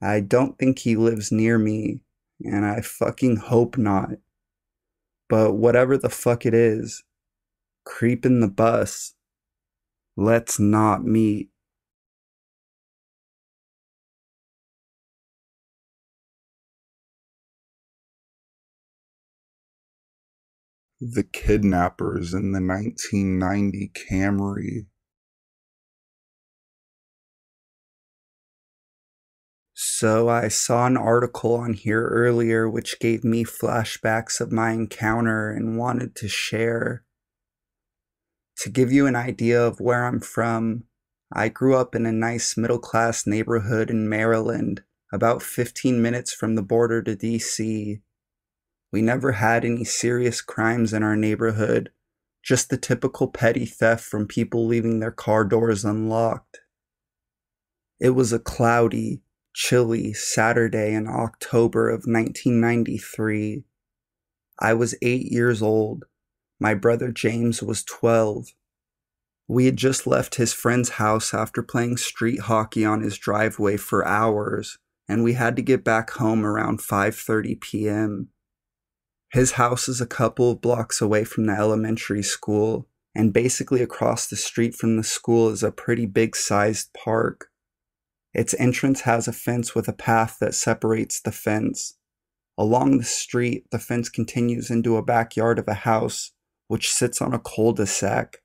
I don't think he lives near me, and I fucking hope not. But whatever the fuck it is, creep in the bus. Let's not meet. The kidnappers in the 1990 Camry. So I saw an article on here earlier which gave me flashbacks of my encounter and wanted to share. To give you an idea of where I'm from, I grew up in a nice middle-class neighborhood in Maryland, about 15 minutes from the border to DC. We never had any serious crimes in our neighborhood, just the typical petty theft from people leaving their car doors unlocked. It was a cloudy, chilly Saturday in October of 1993. I was 8 years old. My brother James was 12. We had just left his friend's house after playing street hockey on his driveway for hours, and we had to get back home around 5:30 p.m. His house is a couple of blocks away from the elementary school, and basically across the street from the school is a pretty big-sized park. Its entrance has a fence with a path that separates the fence. Along the street, the fence continues into a backyard of a house, which sits on a cul-de-sac.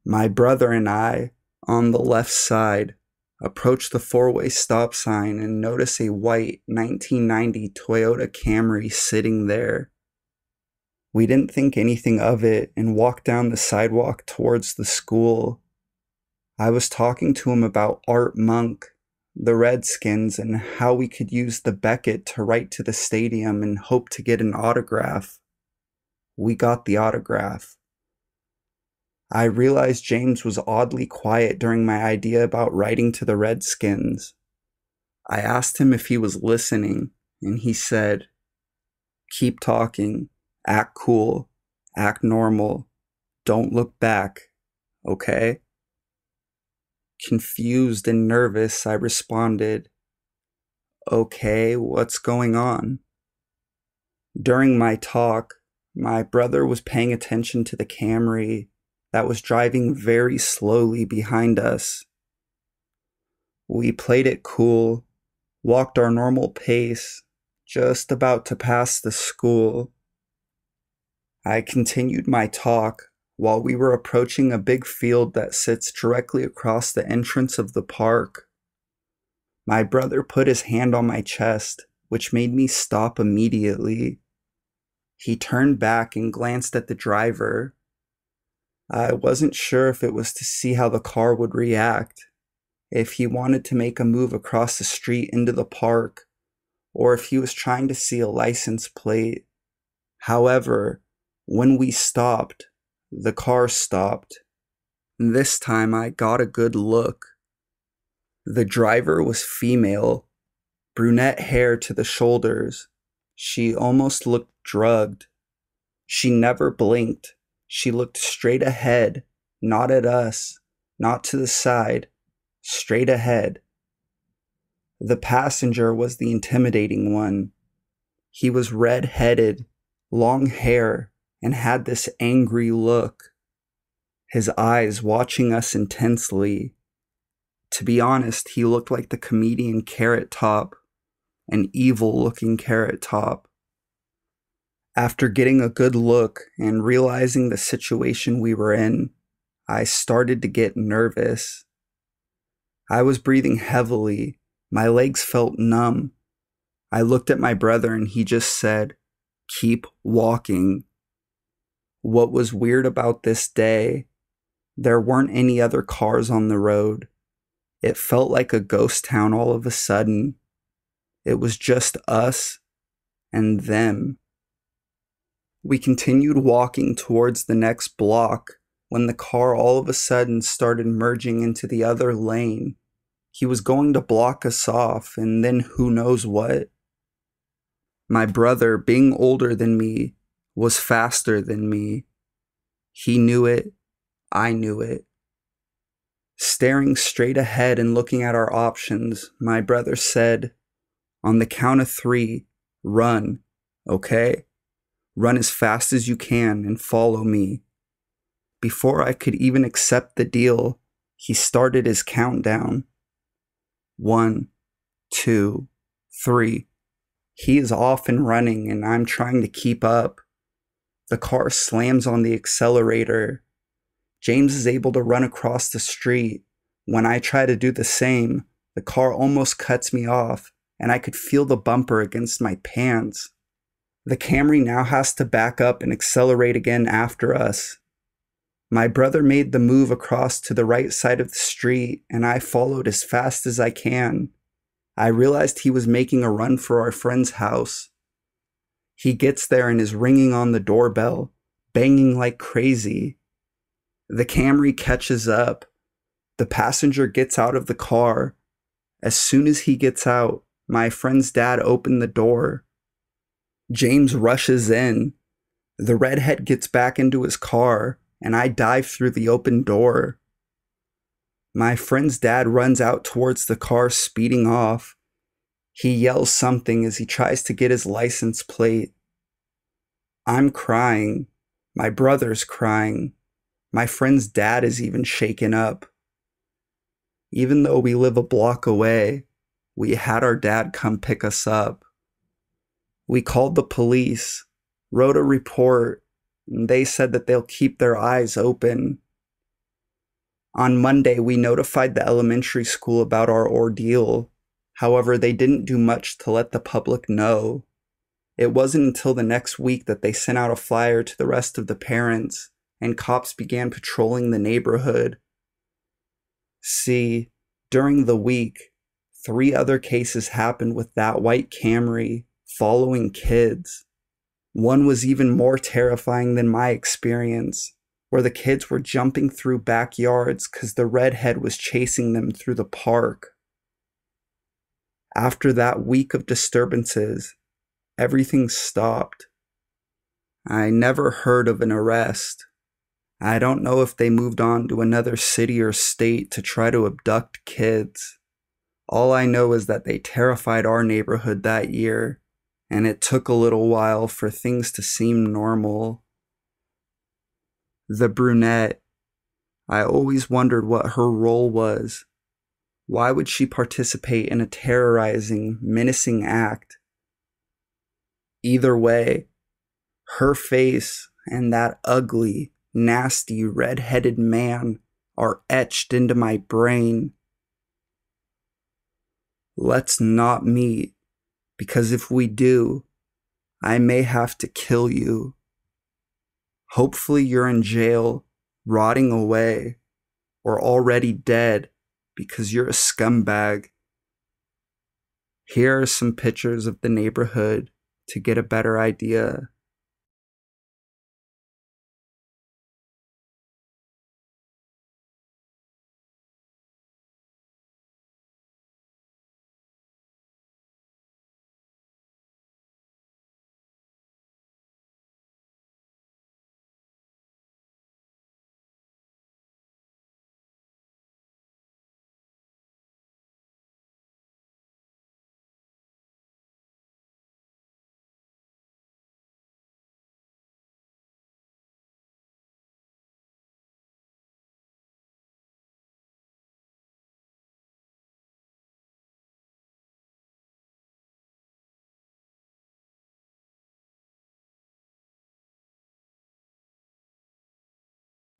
My brother and I, on the left side, approach the four-way stop sign and notice a white 1990 Toyota Camry sitting there. We didn't think anything of it and walked down the sidewalk towards the school. I was talking to him about Art Monk, the Redskins, and how we could use the Beckett to write to the stadium and hope to get an autograph. We got the autograph. I realized James was oddly quiet during my idea about writing to the Redskins. I asked him if he was listening, and he said, "Keep talking, act cool, act normal, don't look back, okay?" Confused and nervous, I responded, "Okay, what's going on?" During my talk, my brother was paying attention to the Camry that was driving very slowly behind us. We played it cool, walked our normal pace, just about to pass the school. I continued my talk while we were approaching a big field that sits directly across the entrance of the park. My brother put his hand on my chest, which made me stop immediately. He turned back and glanced at the driver. I wasn't sure if it was to see how the car would react, if he wanted to make a move across the street into the park, or if he was trying to see a license plate. However, when we stopped, the car stopped. This time I got a good look. The driver was female, brunette hair to the shoulders. She almost looked drugged. She never blinked. She looked straight ahead, not at us, not to the side, straight ahead. The passenger was the intimidating one. He was red-headed, long hair, and had this angry look, his eyes watching us intensely. To be honest, he looked like the comedian Carrot Top, an evil-looking Carrot Top. After getting a good look and realizing the situation we were in, I started to get nervous. I was breathing heavily. My legs felt numb. I looked at my brother and he just said, "Keep walking." What was weird about this day, there weren't any other cars on the road. It felt like a ghost town all of a sudden. It was just us and them. We continued walking towards the next block when the car all of a sudden started merging into the other lane. He was going to block us off, and then who knows what. My brother, being older than me, was faster than me. He knew it. I knew it. Staring straight ahead and looking at our options, my brother said, "On the count of 3, run, okay? Run as fast as you can and follow me." Before I could even accept the deal, he started his countdown. 1, 2, 3. He is off and running, and I'm trying to keep up. The car slams on the accelerator. James is able to run across the street. When I try to do the same, the car almost cuts me off, and I could feel the bumper against my pants. The Camry now has to back up and accelerate again after us. My brother made the move across to the right side of the street, and I followed as fast as I can. I realized he was making a run for our friend's house. He gets there and is ringing on the doorbell, banging like crazy. The Camry catches up. The passenger gets out of the car. As soon as he gets out, my friend's dad opened the door. James rushes in. The redhead gets back into his car, and I dive through the open door. My friend's dad runs out towards the car, speeding off. He yells something as he tries to get his license plate. I'm crying. My brother's crying. My friend's dad is even shaken up. Even though we live a block away, we had our dad come pick us up. We called the police, wrote a report, and they said that they'll keep their eyes open. On Monday, we notified the elementary school about our ordeal. However, they didn't do much to let the public know. It wasn't until the next week that they sent out a flyer to the rest of the parents, and cops began patrolling the neighborhood. See, during the week, 3 other cases happened with that white Camry following kids. One was even more terrifying than my experience, where the kids were jumping through backyards because the redhead was chasing them through the park. After that week of disturbances, everything stopped. I never heard of an arrest. I don't know if they moved on to another city or state to try to abduct kids. All I know is that they terrified our neighborhood that year, and it took a little while for things to seem normal. The brunette, I always wondered what her role was. Why would she participate in a terrorizing, menacing act? Either way, her face and that ugly, nasty, red-headed man are etched into my brain. Let's not meet, because if we do, I may have to kill you. Hopefully you're in jail, rotting away, or already dead because you're a scumbag. Here are some pictures of the neighborhood to get a better idea.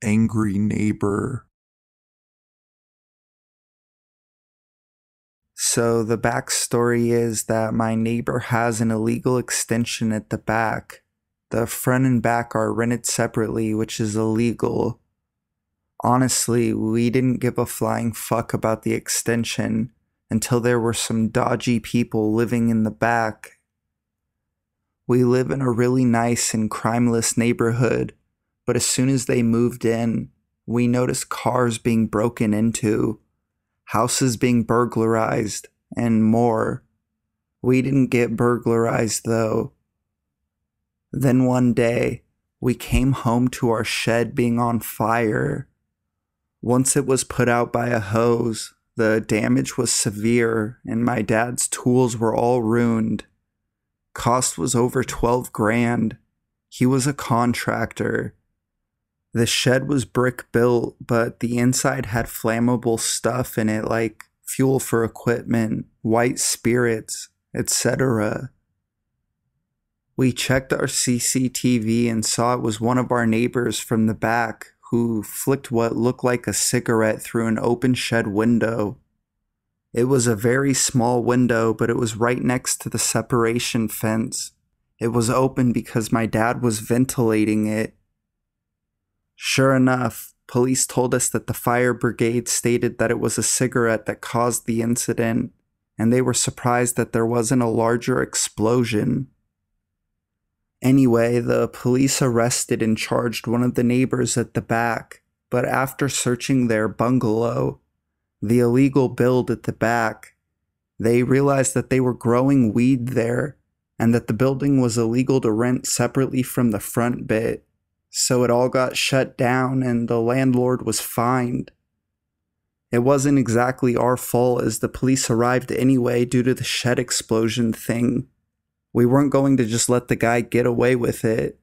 angry neighbor. So the backstory is that my neighbor has an illegal extension at the back. The front and back are rented separately, which is illegal. Honestly, we didn't give a flying fuck about the extension until there were some dodgy people living in the back. We live in a really nice and crimeless neighborhood, but as soon as they moved in, we noticed cars being broken into, houses being burglarized, and more. We didn't get burglarized though. Then one day, we came home to our shed being on fire. Once it was put out by a hose, the damage was severe and my dad's tools were all ruined. Cost was over 12 grand. He was a contractor. The shed was brick built, but the inside had flammable stuff in it like fuel for equipment, white spirits, etc. We checked our CCTV and saw it was one of our neighbors from the back who flicked what looked like a cigarette through an open shed window. It was a very small window, but it was right next to the separation fence. It was open because my dad was ventilating it. Sure enough, police told us that the fire brigade stated that it was a cigarette that caused the incident, and they were surprised that there wasn't a larger explosion. Anyway, the police arrested and charged one of the neighbors at the back, but after searching their bungalow, the illegal build at the back, they realized that they were growing weed there and that the building was illegal to rent separately from the front bit, so it all got shut down and the landlord was fined. It wasn't exactly our fault as the police arrived anyway due to the shed explosion thing. We weren't going to just let the guy get away with it.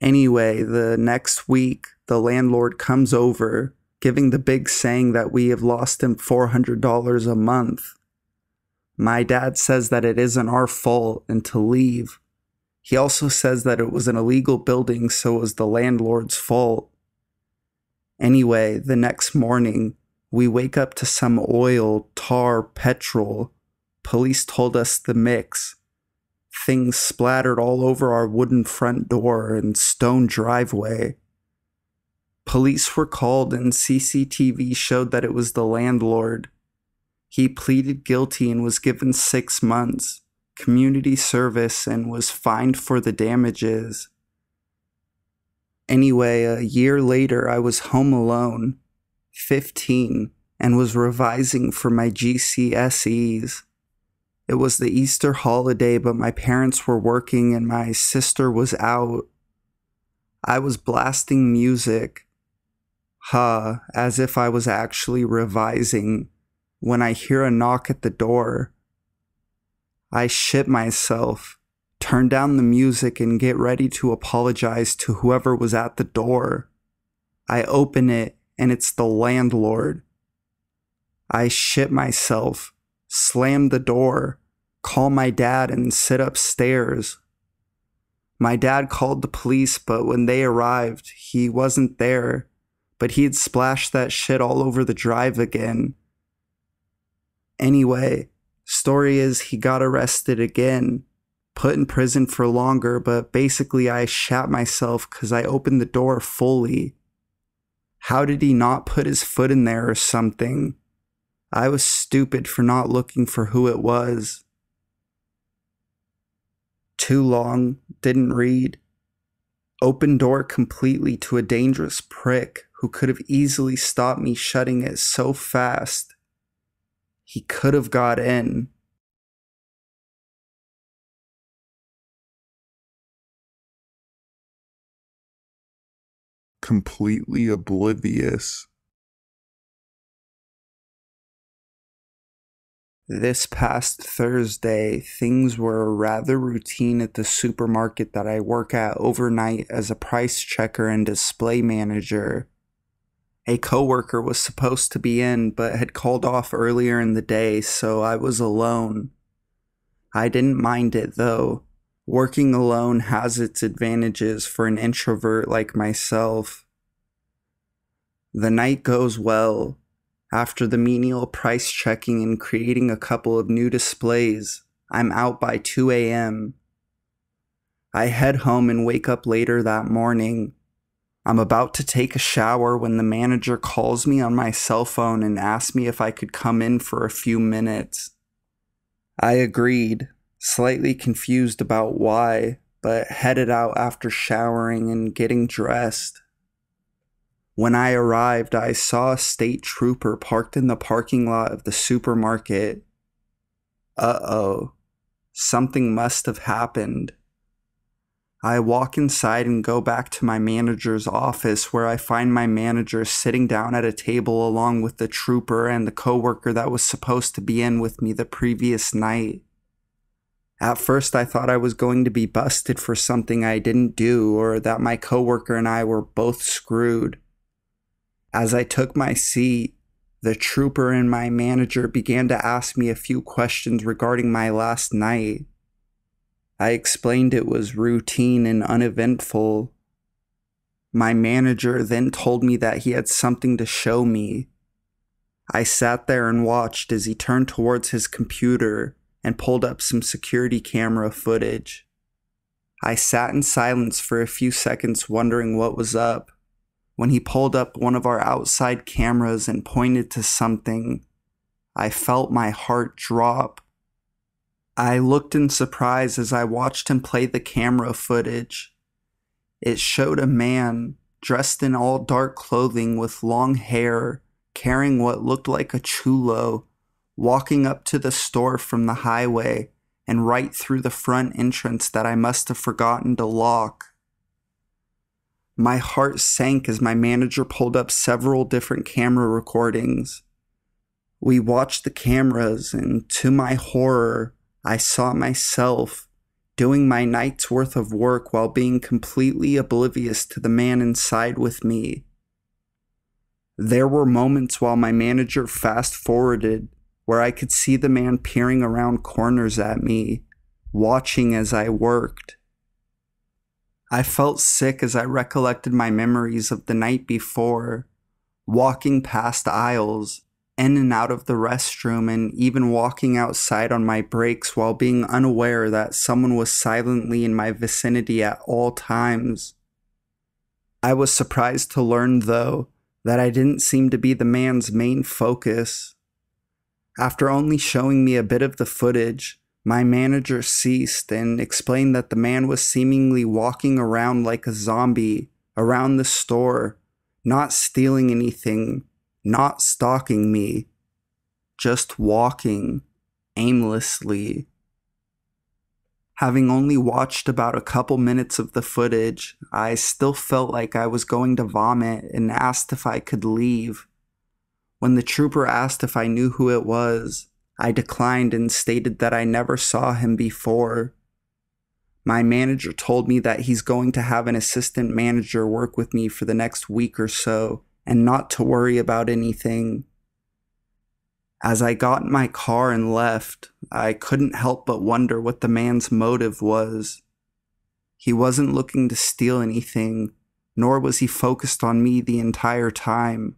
Anyway, the next week, the landlord comes over, giving the big saying that we have lost him $400 a month. My dad says that it isn't our fault and to leave. He also says that it was an illegal building, so it was the landlord's fault. Anyway, the next morning, we wake up to some oil, tar, petrol. Police told us the mix. Things splattered all over our wooden front door and stone driveway. Police were called and CCTV showed that it was the landlord. He pleaded guilty and was given 6 months, community service, and was fined for the damages. Anyway, a year later, I was home alone, 15, and was revising for my GCSEs. It was the Easter holiday, but my parents were working and my sister was out. I was blasting music, as if I was actually revising, when I hear a knock at the door. I shit myself, turn down the music and get ready to apologize to whoever was at the door. I open it and it's the landlord. I shit myself, slam the door, call my dad and sit upstairs. My dad called the police, but when they arrived, he wasn't there, but he had splashed that shit all over the drive again. Anyway, story is he got arrested again, put in prison for longer, but basically I shat myself because I opened the door fully. How did he not put his foot in there or something? I was stupid for not looking for who it was. Too long, didn't read. Open door completely to a dangerous prick who could have easily stopped me shutting it so fast. He could have got in. Completely oblivious. This past Thursday, things were rather routine at the supermarket that I work at overnight as a price checker and display manager. A coworker was supposed to be in but had called off earlier in the day, so I was alone. I didn't mind it though. Working alone has its advantages for an introvert like myself. The night goes well. After the menial price checking and creating a couple of new displays, I'm out by 2 a.m. I head home and wake up later that morning. I'm about to take a shower when the manager calls me on my cell phone and asks me if I could come in for a few minutes. I agreed, slightly confused about why, but headed out after showering and getting dressed. When I arrived, I saw a state trooper parked in the parking lot of the supermarket. Uh-oh, something must have happened. I walk inside and go back to my manager's office, where I find my manager sitting down at a table along with the trooper and the coworker that was supposed to be in with me the previous night. At first, I thought I was going to be busted for something I didn't do, or that my coworker and I were both screwed. As I took my seat, the trooper and my manager began to ask me a few questions regarding my last night. I explained it was routine and uneventful. My manager then told me that he had something to show me. I sat there and watched as he turned towards his computer and pulled up some security camera footage. I sat in silence for a few seconds wondering what was up. When he pulled up one of our outside cameras and pointed to something, I felt my heart drop. I looked in surprise as I watched him play the camera footage. It showed a man dressed in all dark clothing with long hair, carrying what looked like a chulo, walking up to the store from the highway and right through the front entrance that I must have forgotten to lock. My heart sank as my manager pulled up several different camera recordings. We watched the cameras, and to my horror, I saw myself doing my night's worth of work while being completely oblivious to the man inside with me. There were moments while my manager fast-forwarded where I could see the man peering around corners at me, watching as I worked. I felt sick as I recollected my memories of the night before, walking past aisles, in and out of the restroom, and even walking outside on my breaks while being unaware that someone was silently in my vicinity at all times. I was surprised to learn, though, that I didn't seem to be the man's main focus. After only showing me a bit of the footage, my manager ceased and explained that the man was seemingly walking around like a zombie around the store, not stealing anything, not stalking me, just walking aimlessly. Having only watched about a couple minutes of the footage, I still felt like I was going to vomit and asked if I could leave. When the trooper asked if I knew who it was, I declined and stated that I never saw him before. My manager told me that he's going to have an assistant manager work with me for the next week or so, and not to worry about anything. As I got in my car and left, I couldn't help but wonder what the man's motive was. He wasn't looking to steal anything, nor was he focused on me the entire time.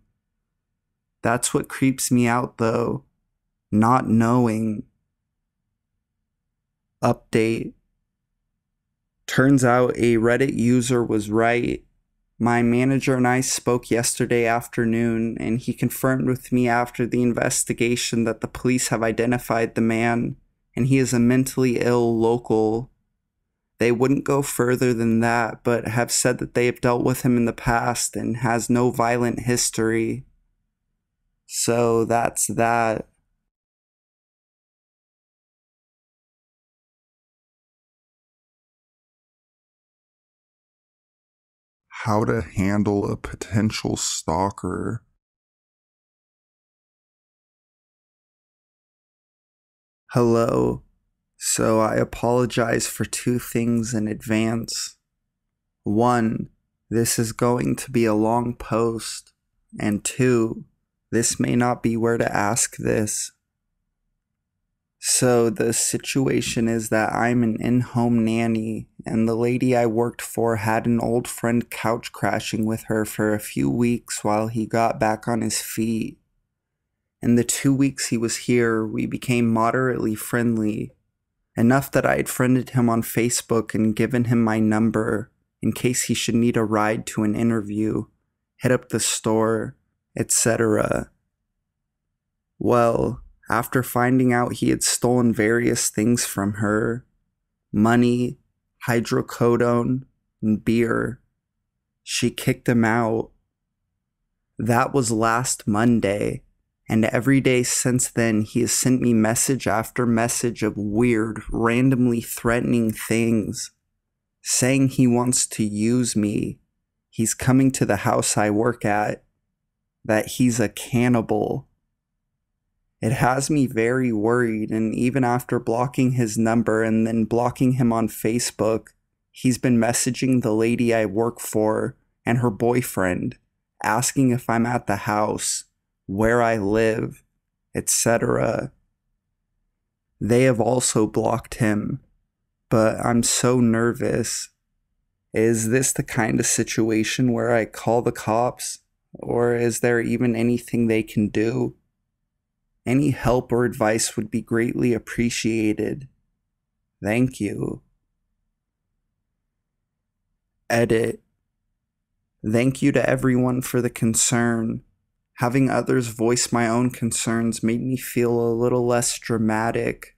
That's what creeps me out, though, not knowing. Update. Turns out a Reddit user was right. My manager and I spoke yesterday afternoon, and he confirmed with me after the investigation that the police have identified the man, and he is a mentally ill local. They wouldn't go further than that, but have said that they have dealt with him in the past and has no violent history. So that's that. How to handle a potential stalker. Hello. So I apologize for two things in advance. One, this is going to be a long post. And two, this may not be where to ask this. So the situation is that I'm an in-home nanny, and the lady I worked for had an old friend couch crashing with her for a few weeks while he got back on his feet. In the 2 weeks he was here, we became moderately friendly, enough that I had friended him on Facebook and given him my number in case he should need a ride to an interview, hit up the store, etc. Well, after finding out he had stolen various things from her, money, hydrocodone, and beer, she kicked him out. That was last Monday, and every day since then he has sent me message after message of weird, randomly threatening things, saying he wants to use me, he's coming to the house I work at, that he's a cannibal. It has me very worried, and even after blocking his number and then blocking him on Facebook, he's been messaging the lady I work for and her boyfriend, asking if I'm at the house, where I live, etc. They have also blocked him, but I'm so nervous. Is this the kind of situation where I call the cops, or is there even anything they can do? Any help or advice would be greatly appreciated. Thank you. Edit. Thank you to everyone for the concern. Having others voice my own concerns made me feel a little less dramatic.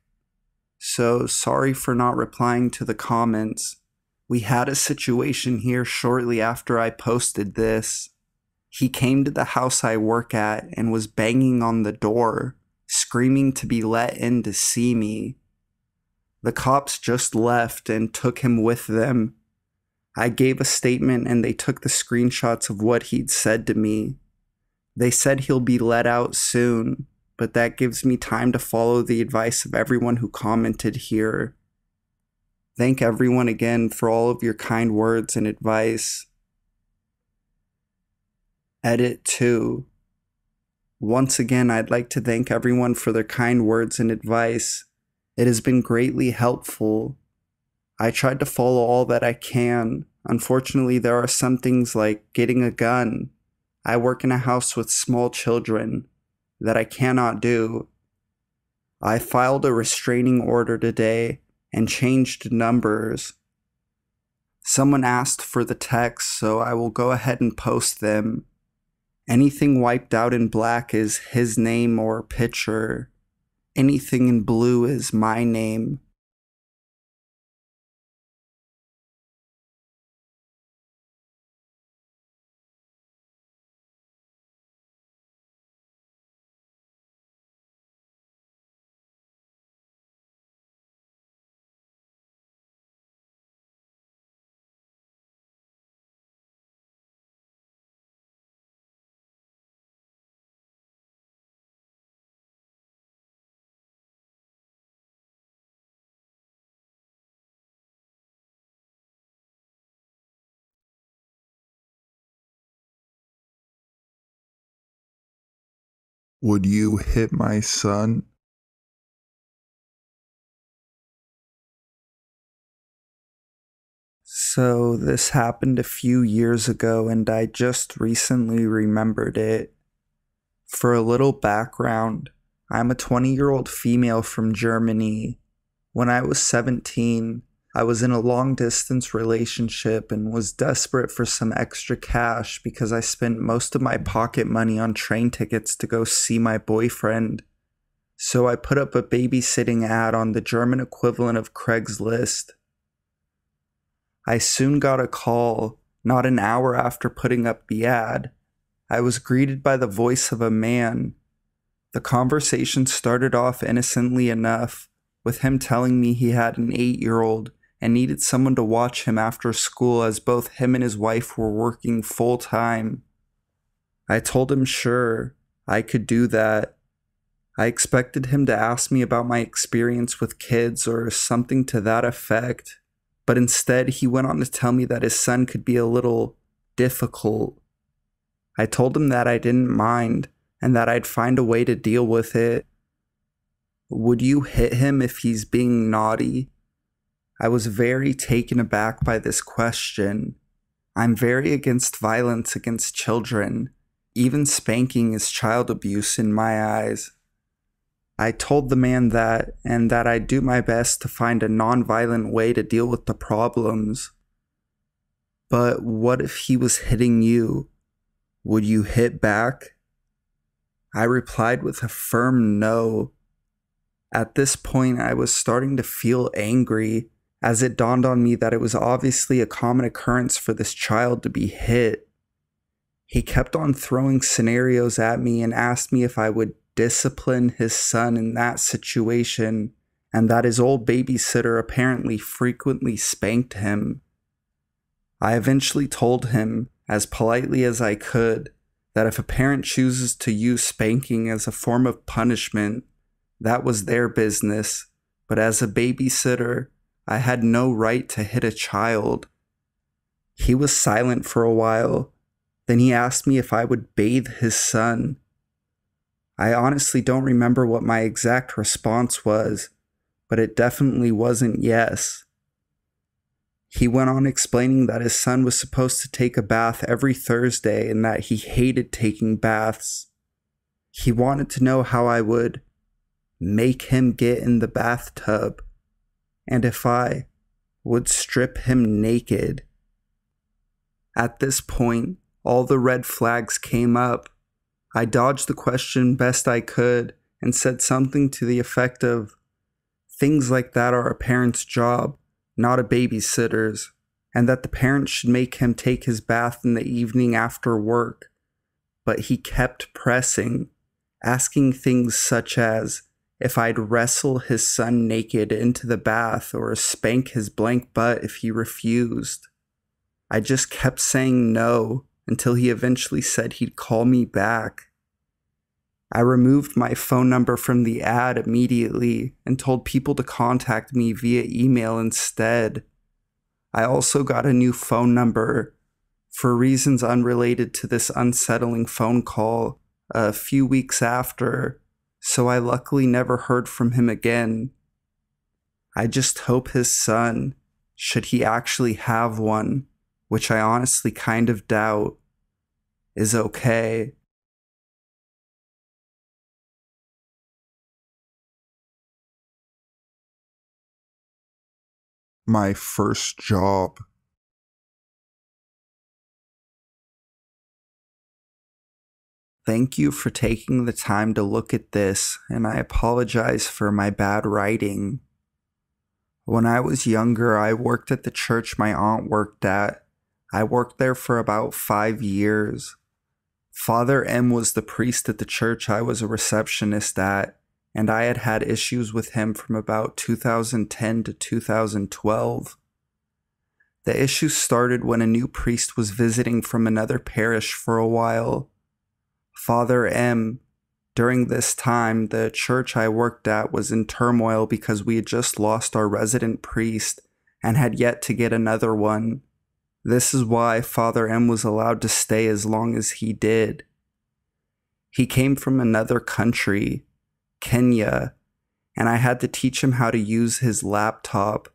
So sorry for not replying to the comments. We had a situation here shortly after I posted this. He came to the house I work at and was banging on the door, screaming to be let in to see me. The cops just left and took him with them. I gave a statement and they took the screenshots of what he'd said to me. They said he'll be let out soon, but that gives me time to follow the advice of everyone who commented here. Thank everyone again for all of your kind words and advice. Edit 2. Once again, I'd like to thank everyone for their kind words and advice. It has been greatly helpful. I tried to follow all that I can. Unfortunately, there are some things like getting a gun. I work in a house with small children that I cannot do. I filed a restraining order today and changed numbers. Someone asked for the text, so I will go ahead and post them. Anything wiped out in black is his name or picture. Anything in blue is my name. Would you hit my son? So this happened a few years ago and I just recently remembered it. For a little background, I'm a 20-year-old female from Germany. When I was 17, I was in a long-distance relationship and was desperate for some extra cash because I spent most of my pocket money on train tickets to go see my boyfriend. So I put up a babysitting ad on the German equivalent of Craigslist. I soon got a call, not an hour after putting up the ad. I was greeted by the voice of a man. The conversation started off innocently enough, with him telling me he had an 8-year-old and needed someone to watch him after school as both him and his wife were working full-time. I told him sure, I could do that. I expected him to ask me about my experience with kids or something to that effect, but instead he went on to tell me that his son could be a little difficult. I told him that I didn't mind and that I'd find a way to deal with it. Would you hit him if he's being naughty? I was very taken aback by this question. I'm very against violence against children. Even spanking is child abuse in my eyes. I told the man that, and that I'd do my best to find a non-violent way to deal with the problems. But what if he was hitting you? Would you hit back? I replied with a firm no. At this point, I was starting to feel angry, as it dawned on me that it was obviously a common occurrence for this child to be hit. He kept on throwing scenarios at me and asked me if I would discipline his son in that situation, and that his old babysitter apparently frequently spanked him. I eventually told him, as politely as I could, that if a parent chooses to use spanking as a form of punishment, that was their business, but as a babysitter, I had no right to hit a child. He was silent for a while. Then he asked me if I would bathe his son. I honestly don't remember what my exact response was, but it definitely wasn't yes. He went on explaining that his son was supposed to take a bath every Thursday and that he hated taking baths. He wanted to know how I would make him get in the bathtub, and if I would strip him naked. At this point, all the red flags came up. I dodged the question best I could and said something to the effect of, things like that are a parent's job, not a babysitter's, and that the parent should make him take his bath in the evening after work. But he kept pressing, asking things such as if I'd wrestle his son naked into the bath or spank his blank butt if he refused. I just kept saying no until he eventually said he'd call me back. I removed my phone number from the ad immediately and told people to contact me via email instead. I also got a new phone number for reasons unrelated to this unsettling phone call a few weeks after, so I luckily never heard from him again. I just hope his son, should he actually have one, which I honestly kind of doubt, is okay. My first job. Thank you for taking the time to look at this, and I apologize for my bad writing. When I was younger, I worked at the church my aunt worked at. I worked there for about 5 years. Father M was the priest at the church I was a receptionist at, and I had had issues with him from about 2010 to 2012. The issues started when a new priest was visiting from another parish for a while. Father M, during this time, the church I worked at was in turmoil because we had just lost our resident priest and had yet to get another one. This is why Father M was allowed to stay as long as he did. He came from another country, Kenya, and I had to teach him how to use his laptop.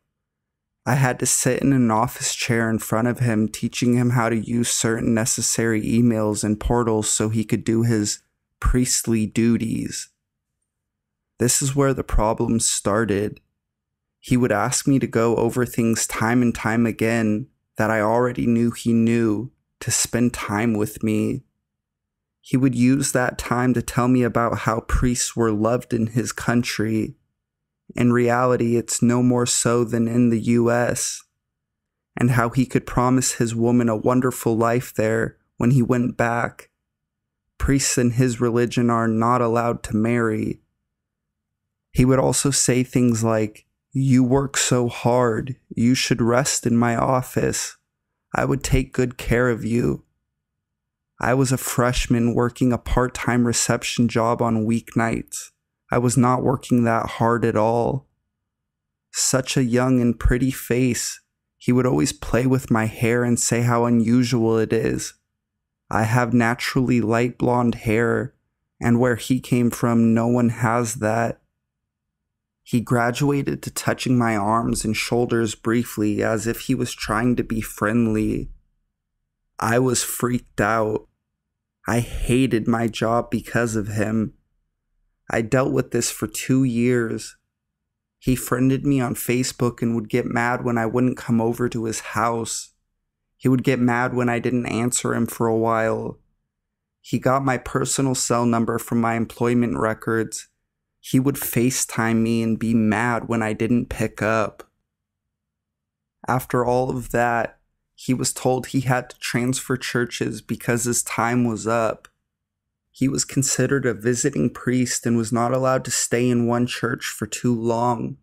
I had to sit in an office chair in front of him, teaching him how to use certain necessary emails and portals so he could do his priestly duties. This is where the problems started. He would ask me to go over things time and time again that I already knew he knew, to spend time with me. He would use that time to tell me about how priests were loved in his country. In reality, it's no more so than in the US, and how he could promise his woman a wonderful life there when he went back. Priests in his religion are not allowed to marry. He would also say things like, "You work so hard, you should rest in my office. I would take good care of you." I was a freshman working a part-time reception job on weeknights. I was not working that hard at all. Such a young and pretty face. He would always play with my hair and say how unusual it is. I have naturally light blonde hair, and where he came from, no one has that. He graduated to touching my arms and shoulders briefly as if he was trying to be friendly. I was freaked out. I hated my job because of him. I dealt with this for 2 years. He friended me on Facebook and would get mad when I wouldn't come over to his house. He would get mad when I didn't answer him for a while. He got my personal cell number from my employment records. He would FaceTime me and be mad when I didn't pick up. After all of that, he was told he had to transfer churches because his time was up. He was considered a visiting priest and was not allowed to stay in one church for too long.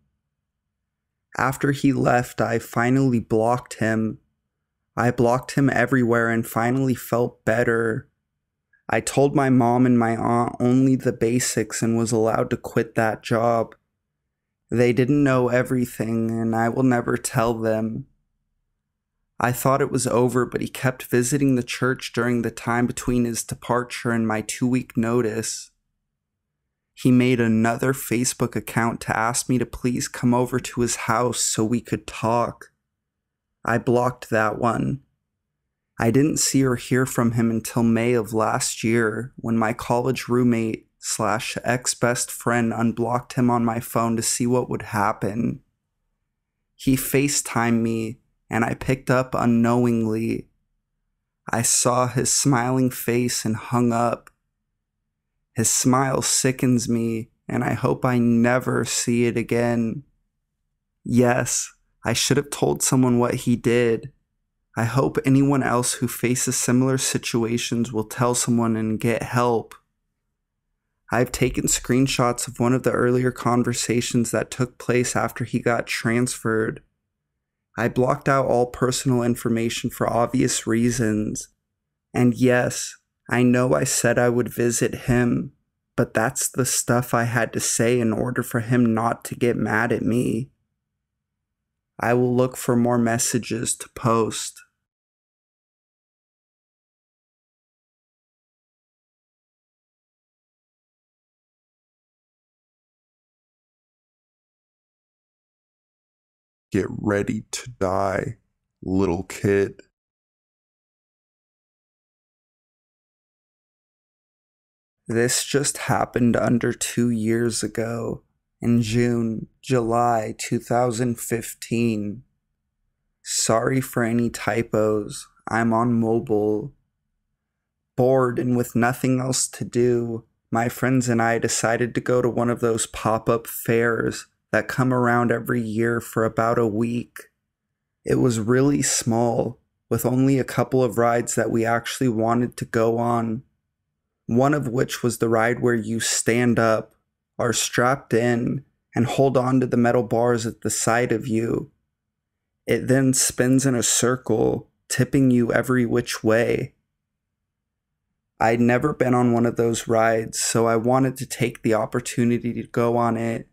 After he left, I finally blocked him. I blocked him everywhere and finally felt better. I told my mom and my aunt only the basics and was allowed to quit that job. They didn't know everything, and I will never tell them. I thought it was over, but he kept visiting the church during the time between his departure and my 2-week notice. He made another Facebook account to ask me to please come over to his house so we could talk. I blocked that one. I didn't see or hear from him until May of last year when my college roommate / ex-best friend unblocked him on my phone to see what would happen. He FaceTimed me and I picked up unknowingly. I saw his smiling face and hung up. His smile sickens me and I hope I never see it again. Yes, I should have told someone what he did. I hope anyone else who faces similar situations will tell someone and get help. I've taken screenshots of one of the earlier conversations that took place after he got transferred. I blocked out all personal information for obvious reasons. And yes, I know I said I would visit him, but that's the stuff I had to say in order for him not to get mad at me. I will look for more messages to post. Get ready to die, little kid. This just happened under 2 years ago, in July 2015. Sorry for any typos, I'm on mobile. Bored and with nothing else to do, my friends and I decided to go to one of those pop-up fairs that come around every year for about a week. It was really small, with only a couple of rides that we actually wanted to go on. One of which was the ride where you stand up, are strapped in, and hold on to the metal bars at the side of you. It then spins in a circle, tipping you every which way. I'd never been on one of those rides, so I wanted to take the opportunity to go on it.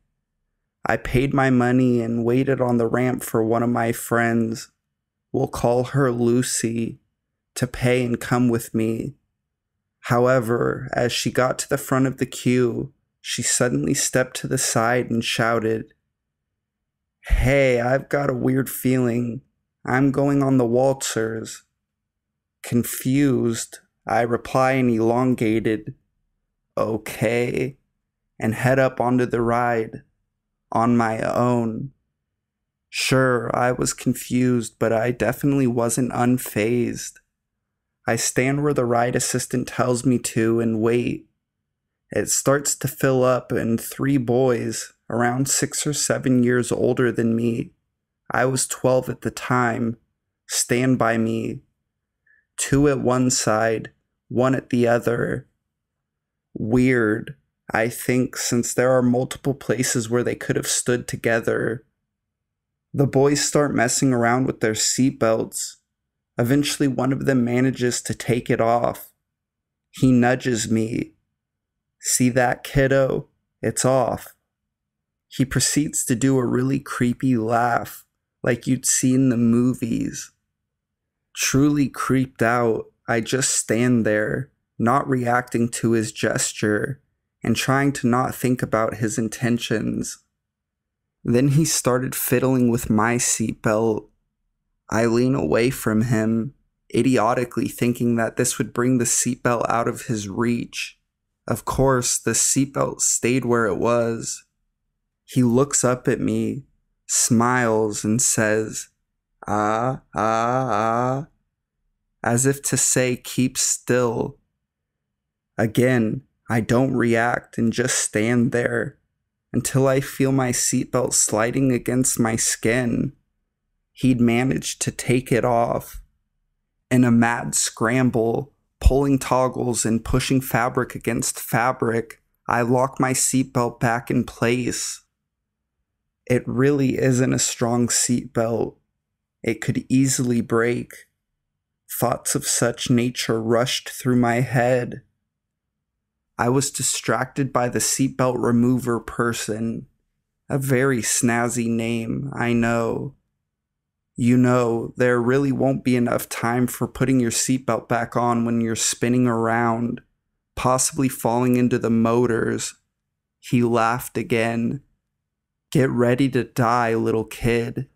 I paid my money and waited on the ramp for one of my friends, we'll call her Lucy, to pay and come with me. However, as she got to the front of the queue, she suddenly stepped to the side and shouted, "Hey, I've got a weird feeling. I'm going on the waltzers." Confused, I reply in elongated, "Okay," and head up onto the ride, on my own. Sure, I was confused, but I definitely wasn't unfazed. I stand where the ride assistant tells me to and wait. It starts to fill up and 3 boys, around 6 or 7 years older than me, I was 12 at the time, stand by me. 2 at one side, 1 at the other. Weird, I think, since there are multiple places where they could have stood together. The boys start messing around with their seatbelts. Eventually, one of them manages to take it off. He nudges me. "See that, kiddo? It's off." He proceeds to do a really creepy laugh, like you'd see in the movies. Truly creeped out, I just stand there, not reacting to his gesture, and trying to not think about his intentions. Then he started fiddling with my seatbelt. I lean away from him, idiotically thinking that this would bring the seatbelt out of his reach. Of course, the seatbelt stayed where it was. He looks up at me, smiles, and says, "Ah, ah, ah," as if to say, "Keep still." Again, I don't react and just stand there until I feel my seatbelt sliding against my skin. He'd managed to take it off. In a mad scramble, pulling toggles and pushing fabric against fabric, I lock my seatbelt back in place. It really isn't a strong seatbelt. It could easily break. Thoughts of such nature rushed through my head. I was distracted by the seatbelt remover person. A very snazzy name, I know. You know, there really won't be enough time for putting your seatbelt back on when you're spinning around, possibly falling into the motors. He laughed again. Get ready to die, little kid.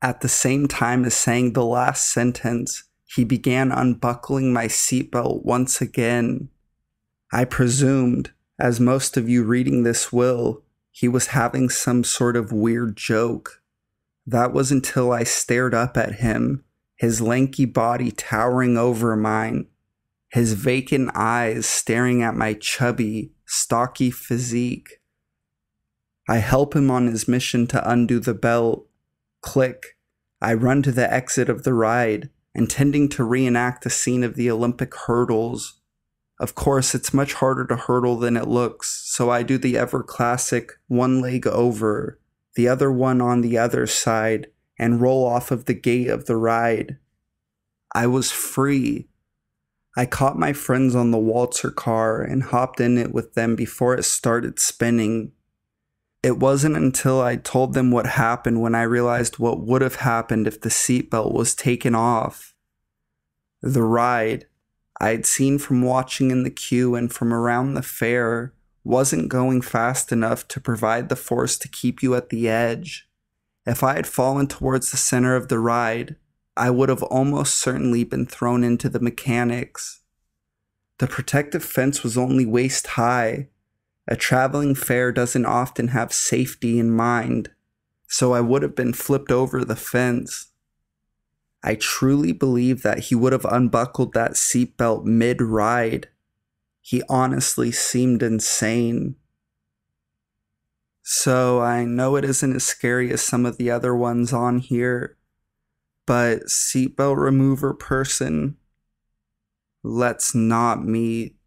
At the same time as saying the last sentence, he began unbuckling my seatbelt once again. I presumed, as most of you reading this will, he was having some sort of weird joke. That was until I stared up at him, his lanky body towering over mine, his vacant eyes staring at my chubby, stocky physique. I help him on his mission to undo the belt. Click. I run to the exit of the ride, intending to reenact the scene of the Olympic hurdles. Of course, it's much harder to hurdle than it looks, so I do the ever classic one leg over, the other one on the other side, and roll off of the gate of the ride. I was free. I caught my friends on the waltzer car and hopped in it with them before it started spinning. It wasn't until I told them what happened when I realized what would have happened if the seatbelt was taken off. The ride, I'd seen from watching in the queue and from around the fair, wasn't going fast enough to provide the force to keep you at the edge. If I had fallen towards the center of the ride, I would have almost certainly been thrown into the mechanics. The protective fence was only waist high. A traveling fair doesn't often have safety in mind, so I would have been flipped over the fence. I truly believe that he would have unbuckled that seatbelt mid-ride. He honestly seemed insane. So I know it isn't as scary as some of the other ones on here, but seatbelt remover person, let's not meet.